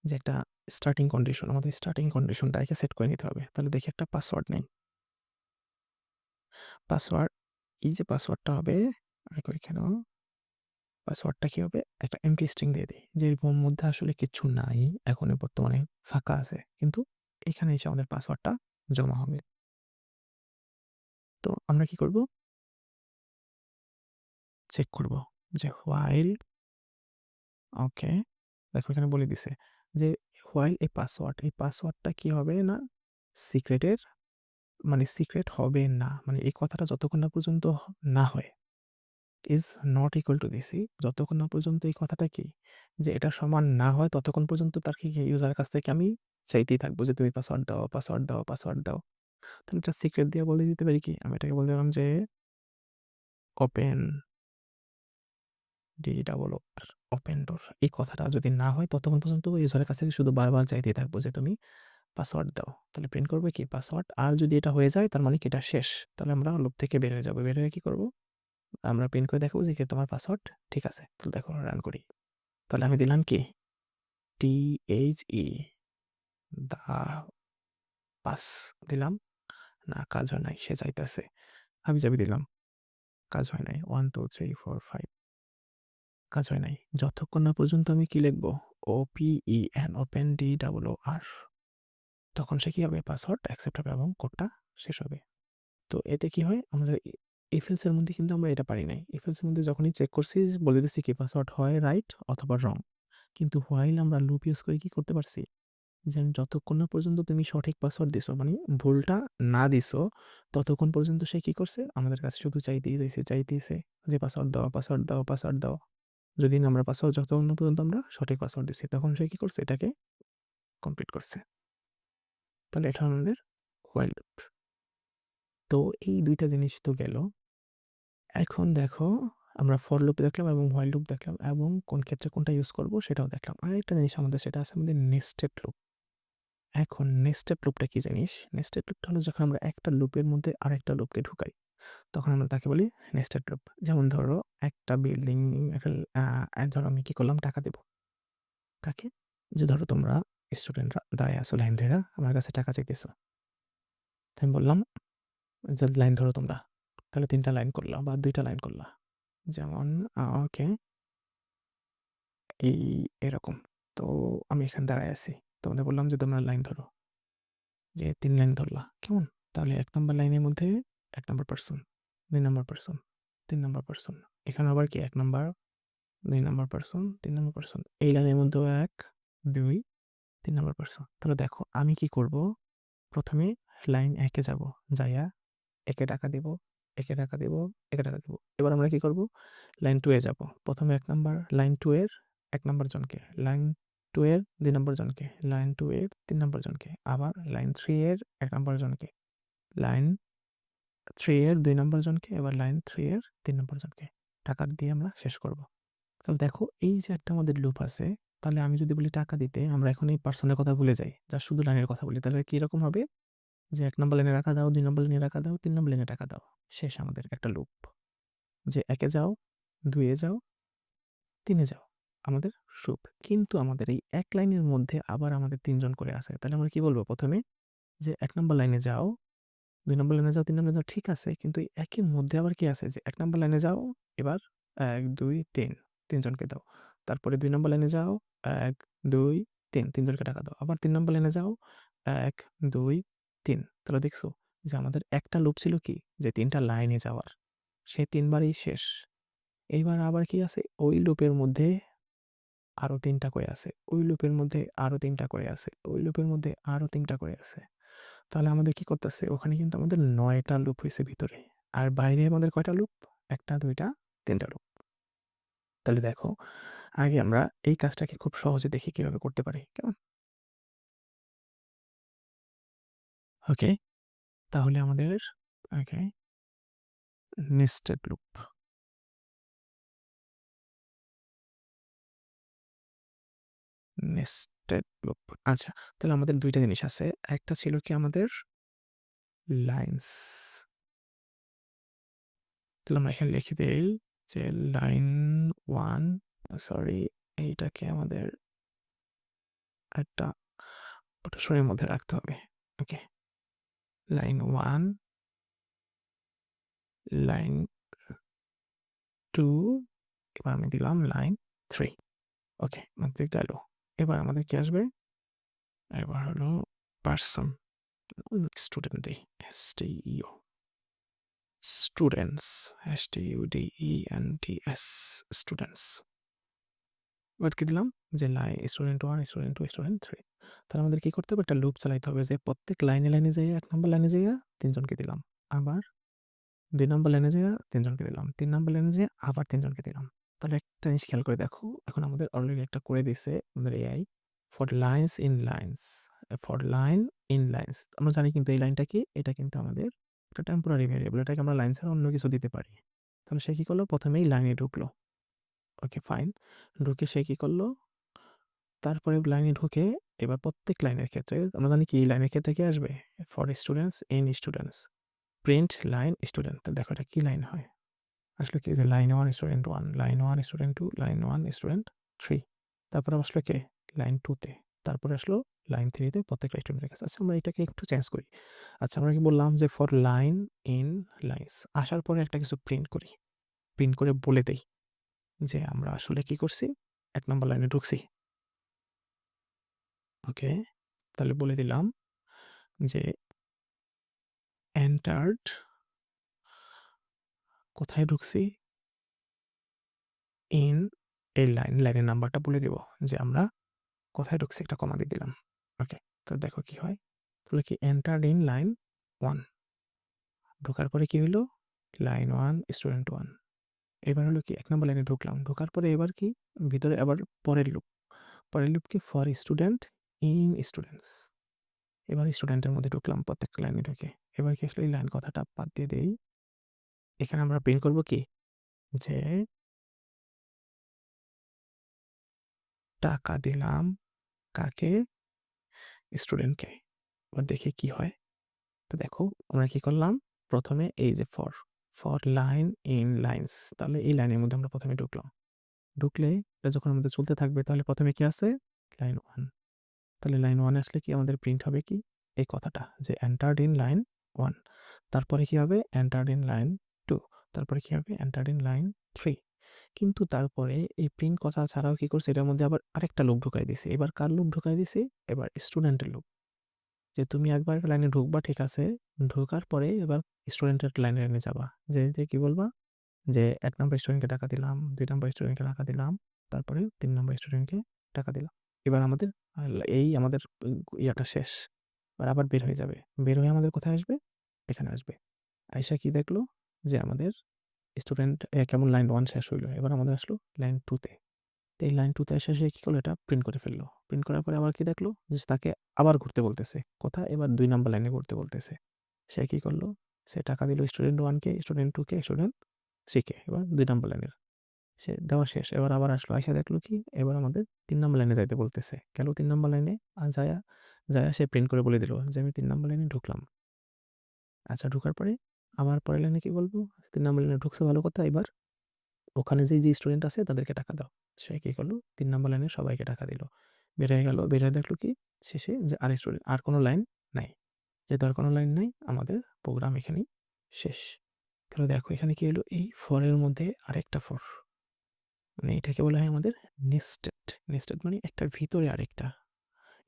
যে একটা স্টার্টিং কন্ডিশন আমাদের স্টার্টিং কন্ডিশনটা আগে সেট করে নিতে হবে। তাহলে দেখি একটা পাসওয়ার্ড নেই। পাসওয়ার্ড এই যে পাসওয়ার্ডটা হবে এখানেও পাসওয়ার্ডটা কি হবে? একটা এমটি স্ট্রিং দিয়ে দিই। যে এর মধ্যে আসলে কিচ্ছু নাই। এখন বর্তমানে ফাঁকা আছে। কিন্তু এখানে এসে আমাদের পাসওয়ার্ডটা জমা হবে। তো আমরা কি করব? চেক করব যে while ওকে। দেখো এখানে বলে দিছে যে while এই পাসওয়ার্ডটা কি হবে না সিক্রেটের মানে সিক্রেট হবে না। মানে এই কথাটা যতক্ষণ না পর্যন্ত না হয় is not equal to দিছি। যতক্ষণ না পর্যন্ত এই কথাটা কি যে এটা সমান না হয় ততক্ষণ পর্যন্ত তার কি ইউজারের কাছ থেকে আমি চাইতেই থাকবো যে তুমি পাসওয়ার্ড দাও, পাসওয়ার্ড দাও, পাসওয়ার্ড দাও। তাহলে এটা সিক্রেট দিয়ে বলে দিতে পারি কি? আমি এটাকে বলে দিলাম যে ওপেন ডি ডাবল ওপেন ডোর। এই কথাটা যদি না হয় ততক্ষণ পর্যন্ত ইউজারের কাছ থেকে শুধু বারবার চাইতেই থাকবো যে তুমি পাসওয়ার্ড দাও। তাহলে প্রিন্ট করবে কি? পাসওয়ার্ড। আর যদি এটা হয়ে যায় তার মানে কি এটা শেষ। তাহলে আমরা লুপ থেকে বের হয়ে যাবো। বের হয়ে কি করব? আমরা প্রিন্ট করে দেখাবো যে কি তোমার পাসওয়ার্ড ঠিক আছে। তাহলে দেখো রান করি। তাহলে আমি দিলাম কি? THE দা পাস দিলাম। না কাজ হয় নাই। সে চাইতেছে। হাবিজাবি দিলাম। কাজ হয় নাই। 1 2 3 4 5 কাজ হয় নাই। যতক্ষণ না পর্যন্ত আমি কি লিখবো? OPEN ওপেন DOOR তখন সে কি হবে? পাসওয়ার্ড অ্যাকসেপ্ট হবে এবং কোডটা শেষ হবে। তো এতে কি হয়? আমরা if else এর মধ্যে কিন্তু আমরা এটা পারি নাই। if else এর মধ্যে যখনই চেক করছি বলে দিচ্ছি কি পাসওয়ার্ড হয় রাইট অথবা রং। কিন্তু while আমরা লুপ ইউজ করে কি করতে পারছি? যে যতক্ষণ না পর্যন্ত তুমি সঠিক পাসওয়ার্ড দিছো মানে ভুলটা না দিছো ততক্ষণ পর্যন্ত সে কি করছে? আমাদের কাছে শুধু চাইতেইছে যে পাসওয়ার্ড দাও, পাসওয়ার্ড দাও, পাসওয়ার্ড দাও। যদি না আমরা পাসওয়ার্ড যতক্ষণ না পর্যন্ত আমরা সঠিক পাসওয়ার্ড দিছি তখন সে কি করছে? এটাকে কমপ্লিট করছে। তাহলে এটা আমাদের while লুপ। তো এই ২ টা জিনিস তো গেল। এখন দেখো আমরা ফর লুপ দেখলাম এবং হোয়াইল লুপ দেখলাম এবং কোন ক্ষেত্রে কোনটা ইউজ করব সেটাও দেখলাম। আরেকটা জিনিস আমাদের সেটা আছে আমাদের নেস্টেড লুপ। এখন নেস্টেড লুপটা কি জিনিস? নেস্টেড লুপটা হলো যখন আমরা একটা লুপের মধ্যে আরেকটা লুপকে ঢুকাই তখন আমরা তাকে বলি নেস্টেড লুপ। যেমন ধরো একটা বিল্ডিং একটা ধরো আমি কি করলাম টাকা দেব। কাকে? যে ধরো তোমরা স্টুডেন্টরা দাঁড়ায় আছো লাইন ধইরা আমার কাছে টাকা চাইতেছো। তো আমি বললাম যে লাইন ধরো তোমরা। তাহলে ৩ টা লাইন করলা বা ২ টা লাইন করলা। যেমন ওকে এই এরকম। তো আমি এখানে দাঁড়ায় আছি। তোমাদের বললাম যে তোমরা লাইন ধরো। যে ৩ লাইন ধরলা। কেমন? তাহলে ১ নাম্বার লাইনের মধ্যে ১ number person, ২ number person, ৩ number person. এখানে আবার কি ১ number, ২ number person, ৩ number person. এই লাইনের মধ্যেও ১, ২, ৩ নাম্বার পারসন। তাহলে দেখো আমি কি করব? ১ম এ লাইন ১ এ যাব। যাইয়া একে টাকা দিব, একে টাকা দিব, একে টাকা দিব। এবার আমরা কি করব? লাইন 2 এ যাব। ১ম এ ১ নাম্বার লাইন 2 এর ১ নাম্বার জনকে, লাইন 2 এর ২ নাম্বার জনকে, লাইন 2 এর ৩ নাম্বার জনকে, আবার লাইন 3 এর ১ নাম্বার জনকে, লাইন 3 এর ২ নাম্বার জনকে, এবার লাইন 3 এর ৩ নাম্বার জনকে। টাকা দিয়ে আমরা শেষ করব। তাহলে দেখো এই যে একটা আমাদের লুপ আছে, তাহলে আমি যদি বলি টাকা দিতে, আমরা এখন এই পার্সনের কথা ভুলে যাই। জাস্ট শুধু লাইনের কথা বলি। তাহলে কি রকম হবে? যে ১ নাম্বার লাইনে টাকা দাও, ২ নাম্বার লাইনে টাকা দাও, ৩ নাম্বার লাইনে টাকা দাও। শেষ আমাদের একটা লুপ। যে ১ এ যাও, ২ এ যাও, ৩ এ যাও। আমাদের সুপ। কিন্তু আমাদের এই এক লাইনের মধ্যে আবার আমাদের ৩ জন করে আছে। তাহলে আমরা কি বলব ১ম এ? যে ১ নাম্বার লাইনে যাও, ২ নাম্বার লাইনে যাও, ৩ নাম্বারে যাও ঠিক আছে। কিন্তু এই একের মধ্যে আবার কি আছে? যে ১ নাম্বার লাইনে যাও, এবার ১, ২, ৩ ৩ জনকে দাও। তারপরে ২ নাম্বার লাইনে যাও, ১, ২, ৩ ৩ জনকে টাকা দাও। আবার ৩ নাম্বার লাইনে যাও, ১, ২, ৩ তাহলে দেখছো যে আমাদের একটা লুপ ছিল কি? যে ৩ টা লাইনে যাওয়ার। সে ৩ বারেই শেষ। এইবার আবার কি আছে? ওই লুপের মধ্যে আরো ৩ টা করে আছে। ওই লুপের মধ্যে আরো ৩ টা করে আছে। ওই লুপের মধ্যে আরো ৩ টা করে আছে। তাহলে আমাদের কি করতেছে? ওখানে কিন্তু আমাদের ৯ টা লুপ হইছে ভিতরে। আর বাইরে আমাদের কয়টা লুপ? ১ টা, ২ টা, ৩ টা লুপ। তাহলে দেখো আগে আমরা এই কাজটাকে খুব সহজে দেখি কিভাবে করতে পারি। কেমন? ওকে। তাহলে আমাদের ওকে নেস্টেড লুপ। Nested loop. আচ্ছা, তাহলে আমাদের ২ টা জিনিস আছে। একটা ছিল কি আমাদের লাইনস। তাহলে আমরা এখানে লিখে দেই যে লাইন 1 সরি এইটাকে আমাদের একটা পোর্টফোলিওর মধ্যে রাখতে হবে। ওকে। লাইন 1, লাইন 2 এবার আমি দিলাম লাইন 3। ওকে, আমাদের গেল। এবার আমাদের কি আসবে? এবার হলো পারসন স্টুডেন্ট দেই STUDENTS স্টুডেন্টস STUDENTS স্টুডেন্টস। এবার কি দিলাম? যে স্টুডেন্ট 1, স্টুডেন্ট 2, স্টুডেন্ট 3 তাহলে আমাদের কি করতে হবে? একটা লুপ চালাইতে হবে যে প্রত্যেক লাইনে যাইয়া ১ নাম্বার লাইনে যাইয়া ৩ জনকে দিলাম। আবার ২ নাম্বার লাইনে যাইয়া ৩ জনকে দিলাম। ৩ নাম্বার লাইনে যেয়ে আবার ৩ জনকে দিলাম। তাহলে একটা জিনিস খেয়াল করে দেখো, এখন আমাদের অলরেডি একটা করে দিছে আমাদের AI for lines in lines, for line in lines. আমরা জানি কিন্তু এই লাইনটা কি? এটা কিন্তু আমাদের একটা টেম্পোরারি ভেরিয়েবল। এটাকে আমরা লাইন ছাড়া অন্য কিছু দিতে পারি। তাহলে সে কি করলো? প্রথমেই লাইনে ঢুকলো। Okay fine. ঢুকে সে কি করলো? তারপরে লাইনে ঢুকে এবার প্রত্যেক লাইনের ক্ষেত্রে আমরা জানি কি এই লাইনের ক্ষেত্রে কি আসবে? For students, in students, print line student. তো দেখো এটা কি লাইন হয়? আসলে কি যে line 1 student 1, line 1 student 2, line 1 student 3। তারপরে আসলো কে? লাইন 2 তে। তারপরে আসলো লাইন 3 তে প্রত্যেকটা স্টুডেন্টের কাছে। আচ্ছা আমরা এটাকে একটু চেঞ্জ করি। আচ্ছা আমরা কি বললাম যে ফর লাইন ইন লাইনস আসার পরে একটা কিছু প্রিন্ট করি। প্রিন্ট করে বলে দেই যে আমরা আসলে কি করছি? ১ নাম্বার লাইনে ঢুকছি। ওকে? তাহলে বলে দিলাম যে এন্টার্ড কোথায় ঢুকছি? ইন এই লাইনের নাম্বারটা বলে দিব যে আমরা কোথায় ঢুকছি একটা কমা দিয়ে দিলাম। ওকে। তো দেখো কি হয়? তাহলে কি এন্টার্ড ইন লাইন 1 ঢোকার পরে কি হইলো? Line 1 student 1। এবার হলো কি ১ নম্বর লাইনে ঢুকলাম। ঢোকার পরে এবার কি? ভিতরে আবার পরের লুপ। পরের লুপ কি? For student in students. এবার স্টুডেন্টের মধ্যে ঢুকলাম প্রত্যেকটা লাইনে ঢুকে। এবার কি আসলে এই লাইন কথাটা বাদ দিয়ে দেই। এখানে আমরা প্রিন্ট করব কি? যে টাকা দিলাম কাকে? স্টুডেন্টকে। এবার দেখি কি হয়? তো দেখো আমরা কি করলাম? প্রথমে এই যে ফর লাইন ইন লাইনস। তাহলে এই লাইনের মধ্যে আমরা প্রথমে ঢুকলাম। ঢুকলে এটা যখন আমাদের চলতে থাকবে তাহলে প্রথমে কি আছে? লাইন 1। তাহলে লাইন 1 এ আসলে কি আমাদের প্রিন্ট হবে কি? এই কথাটা যে এন্টার্ড ইন লাইন 1। তারপরে কি হবে? Entered in line 2। তারপরে কি হবে? Entered in line 3। কিন্তু তারপরে এই প্রিন্ট কথা ছাড়াও কি করছে? এটার মধ্যে আবার আরেকটা লুপ ঢুকাই দিছে। এবার কার লুপ ঢুকাই দিছে? এবার স্টুডেন্টের লুপ। যে তুমি একবার লাইনে ঢুকবা ঠিক আছে। ঢোকার পরে এবার স্টুডেন্টের লাইনে যাবা। যে কি বলবা? যে ১ নাম্বার স্টুডেন্টকে টাকা দিলাম, ২ নাম্বার স্টুডেন্টকে টাকা দিলাম, তারপরে ৩ নাম্বার স্টুডেন্টকে টাকা দিলাম। এবার আমাদের এই আমাদের ইয়াটা শেষ। এবার আবার বের হয়ে যাবে। বের হয়ে আমাদের কোথায় আসবে? এখানে আসবে। আইসা কি দেখলো? যে আমাদের স্টুডেন্ট কেমন লাইন 1 শেষ হইলো। এবার আমাদের আসলো লাইন 2 তে। তো এই লাইন 2 তে এসে সে কি করলো? এটা প্রিন্ট করে ফেললো। প্রিন্ট করার পরে আবার কি দেখলো? যে তাকে আবার ঘুরতে বলতেছে। কোথায়? এবার ২ নাম্বার লাইনে ঘুরতে বলতেছে। সে কি করলো? সে টাকা দিল স্টুডেন্ট 1 কে, স্টুডেন্ট 2 কে, স্টুডেন্ট 3 কে। এবার ২ নাম্বার লাইনের সে দেওয়া শেষ। এবার আবার আসলো। আইসা দেখলো কি? এবার আমাদের ৩ নাম্বার লাইনে যাইতে বলতেছে। গেল ৩ নাম্বার লাইনে যায়া সে প্রিন্ট করে বলে দিল যে আমি ৩ নাম্বার লাইনে ঢুকলাম। আচ্ছা ঢোকার পরে আবার পরের লাইনে কি বলবো? ৩ নাম্বার লাইনে ঢুকছো ভালো কথা। এবার ওখানে যে স্টুডেন্ট আছে তাদেরকে টাকা দাও। সে কি করলো? ৩ নাম্বার লাইনের সবাইকে টাকা দিল। বের হয়ে গেল। বের হয়ে দেখলো কি? শেষে যে আর স্টুডেন্ট আর কোনো লাইন নাই। যেহেতু আর কোনো লাইন নাই আমাদের প্রোগ্রাম এখানেই শেষ। তাহলে দেখো এখানে কি হলো? এই ফর এর মধ্যে আরেকটা ফর। মানে এটাকে বলা হয় আমাদের নেস্টেড। নেস্টেড মানে একটার ভিতরে আরেকটা।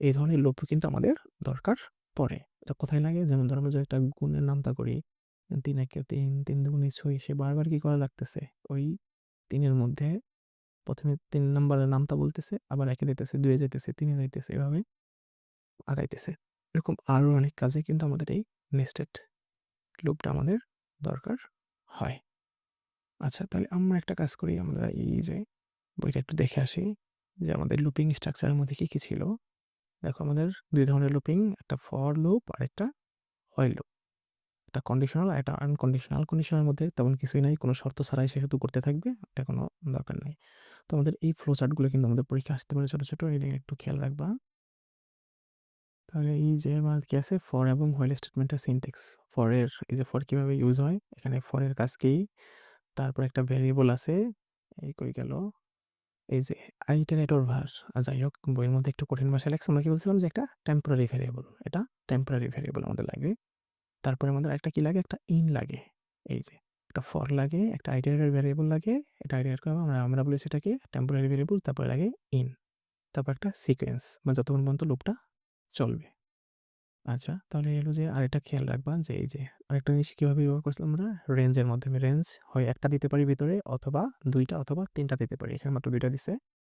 এই ধরনের লুপ কিন্তু আমাদের দরকার পড়ে। এটা কোথায় লাগে? যেমন ধরো আমরা যদি একটা গুণের নামতা করি ৩ একে ৩, ৩ দুগুণে ৬ সে বারবার কি করা লাগতেছে? ওই ৩ এর মধ্যে ১ম এ ৩ নাম্বারের নামতা বলতেছে, আবার ১ এ যাইতেছে, ২ এ যাইতেছে, ৩ এ যাইতেছে, এভাবে আগাইতেছে। এরকম আরো অনেক কাজে কিন্তু আমাদের এই নেস্টেড লুপটা আমাদের দরকার হয়। আচ্ছা তাহলে আমরা একটা কাজ করি, আমরা এই যে বইটা একটু দেখে আসি যে আমাদের লুপিং স্ট্রাকচারের মধ্যে কি ছিল। দেখো আমাদের ২ ধরনের লুপিং, একটা ফর লুপ আর একটা হোয়াইল লুপ। একটা কন্ডিশনাল আর একটা আনকন্ডিশনাল। কন্ডিশনাল মধ্যে তেমন কিছুই নাই, কোনো শর্ত ছাড়াই সে শুধু করতে থাকবে, এটা কোনো দরকার নাই। তো আমাদের এই ফ্লো চার্টগুলো কিন্তু আমাদের পরীক্ষায় আসতে পারে ছোট ছোট, এদিকে একটু খেয়াল রাখবা। তাহলে এই যে আমার কি আছে? ফর এবং হোয়াইল স্টেটমেন্টের সিনট্যাক্স। ফরের এই যে ফর কিভাবে ইউজ হয়, এখানে ফরের কাজ কি? তারপর একটা ভেরিয়েবল আছে, এই কই গেল? এই যে আইটারেটর ভার। যাই হোক বইয়ের মধ্যে একটু কঠিন ভাষায় লেখছে। আমরা কি বলছিলাম যে একটা টেম্পোরারি ভেরিয়েবল। এটা টেম্পোরারি ভেরিয়েবল আমাদের লাগবে। তারপরে আমাদের একটা কি লাগে? একটা ইন লাগে। এই যে একটা ফর লাগে, একটা আইটারেটর ভেরিয়েবল লাগে। এটা আইটারেট করবো আমরা বলি সেটাকে টেম্পোরারি ভেরিয়েবল। তারপরে লাগে ইন। তারপর একটা সিকোয়েন্স মানে যতক্ষণ পর্যন্ত লুপটা চলবে। আচ্ছা তাহলে এলো যে আরেকটা খেয়াল রাখবা যে এই যে আরেকটা জিনিস কিভাবে ব্যবহার করছিলাম আমরা? রেঞ্জের মাধ্যমে। রেঞ্জ হয় একটা দিতে পারি ভিতরে, অথবা ২টা অথবা ৩টা দিতে পারি। এখানে মাত্র ২টা দিছে।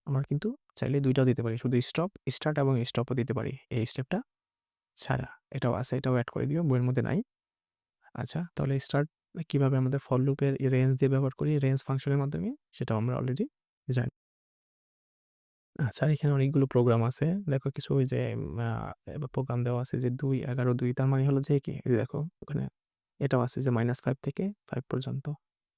আমরা কিন্তু চাইলে ২টাও দিতে পারি। শুধু স্টার্ট এবং স্টপও দিতে পারি এই স্টেপটা ছাড়া। এটাও আছে, এটাও এড করে দিও, বইয়ের মধ্যে নাই। আচ্ছা তাহলে স্টার্ট কিভাবে আমাদের ফর লুপের রেঞ্জ দিয়ে ব্যবহার করি, রেঞ্জ ফাংশনের মাধ্যমে, সেটাও আমরা অলরেডি জানি। আচ্ছা এখানে অনেকগুলো প্রোগ্রাম আছে। দেখো কিছু ওই যে প্রোগ্রাম দেওয়া আছে যে ২, ১১, ২ তার মানে হলো যে কি? এই যে দেখো ওখানে এটাও আছে যে -5 থেকে 5 পর্যন্ত।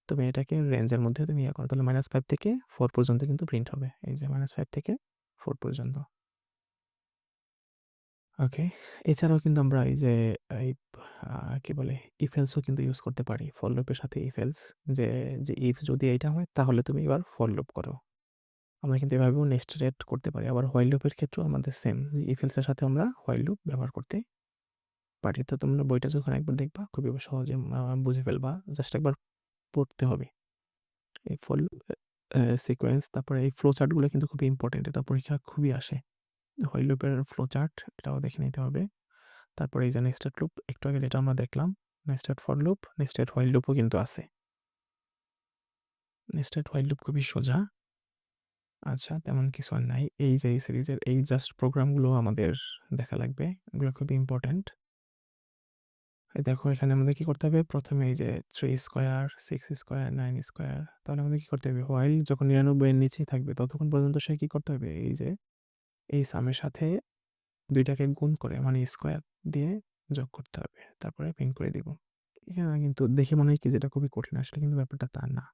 তুমি এটাকে রেঞ্জের মধ্যে তুমি ইয়ে করো, তাহলে -5 থেকে 4 পর্যন্ত কিন্তু প্রিন্ট হবে। এই যে -5 থেকে 4 পর্যন্ত। ওকে। এছাড়াও কিন্তু আমরা এই যে এই আ কি বলে? if else ও কিন্তু ইউজ করতে পারি। ফর লুপের সাথে if else যে if যদি এইটা হয় তাহলে তুমি এবার ফর লুপ করো। আমরা কিন্তু এভাবেও নেস্টেড করতে পারি। আবার হোয়াইল লুপের ক্ষেত্রেও আমাদের সেম। if else এর সাথে আমরা হোয়াইল লুপ ব্যবহার করতে পারি। তো তোমরা বইটা যখন একবার দেখবা খুবই সহজে বুঝে ফেলবা। জাস্ট একবার পড়তে হবে। এই ফর সিকোয়েন্স তারপরে এই ফ্লো চার্ট গুলো কিন্তু খুবই ইম্পোর্টেন্ট। এটা পরীক্ষায় খুবই আসে। হোয়াইল লুপের ফ্লো চার্ট এটাও দেখে নিতে হবে। তারপরে এই যে নেস্টেড লুপ একটু আগে যেটা আমরা দেখলাম, nested for loop, nested while লুপও কিন্তু আছে। নেস্টেড হোয়াইল লুপ খুবই সোজা। আচ্ছা, তেমন কিছু আর নাই। এই যে এই সিরিজের এই জাস্ট প্রোগ্রামগুলো আমাদের দেখা লাগবে। এগুলো খুবই ইম্পোর্টেন্ট। এই দেখো এখানে আমাদের কি করতে হবে? প্রথমে এই যে 3 স্কয়ার, 6 স্কয়ার, 9 স্কয়ার তাহলে আমাদের কি করতে হবে? হোয়াইল যখন 99 এর নিচেই থাকবে ততক্ষণ পর্যন্ত সে কি করতে হবে? এই যে এই সামের সাথে ২ টাকে গুণ করে মানে স্কয়ার দিয়ে যোগ করতে হবে। তারপরে প্রিন্ট করে দিব। এখানে কিন্তু দেখে মনে হয় কি যেটা খুবই কঠিন। আসলে কিন্তু ব্যাপারটা তা না।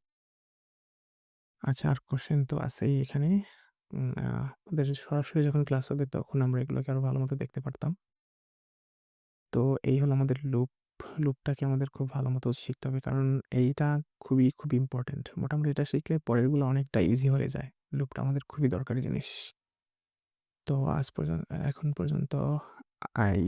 আচ্ছা, আর কোয়েশ্চেন তো আছেই এখানে। আমাদের সরাসরি যখন ক্লাস হবে তখন আমরা এগুলোকে আরো ভালো মতো দেখতে পারতাম। তো এই হলো আমাদের লুপ। লুপটাকে আমাদের খুব ভালো মতো শিখতে হবে। কারণ এইটা খুবই ইম্পোর্টেন্ট। মোটামুটি এটা শিখলে পরেরগুলো অনেকটা ইজি হয়ে যায়। লুপটা আমাদের খুবই দরকারি জিনিস। তো এখন পর্যন্ত আই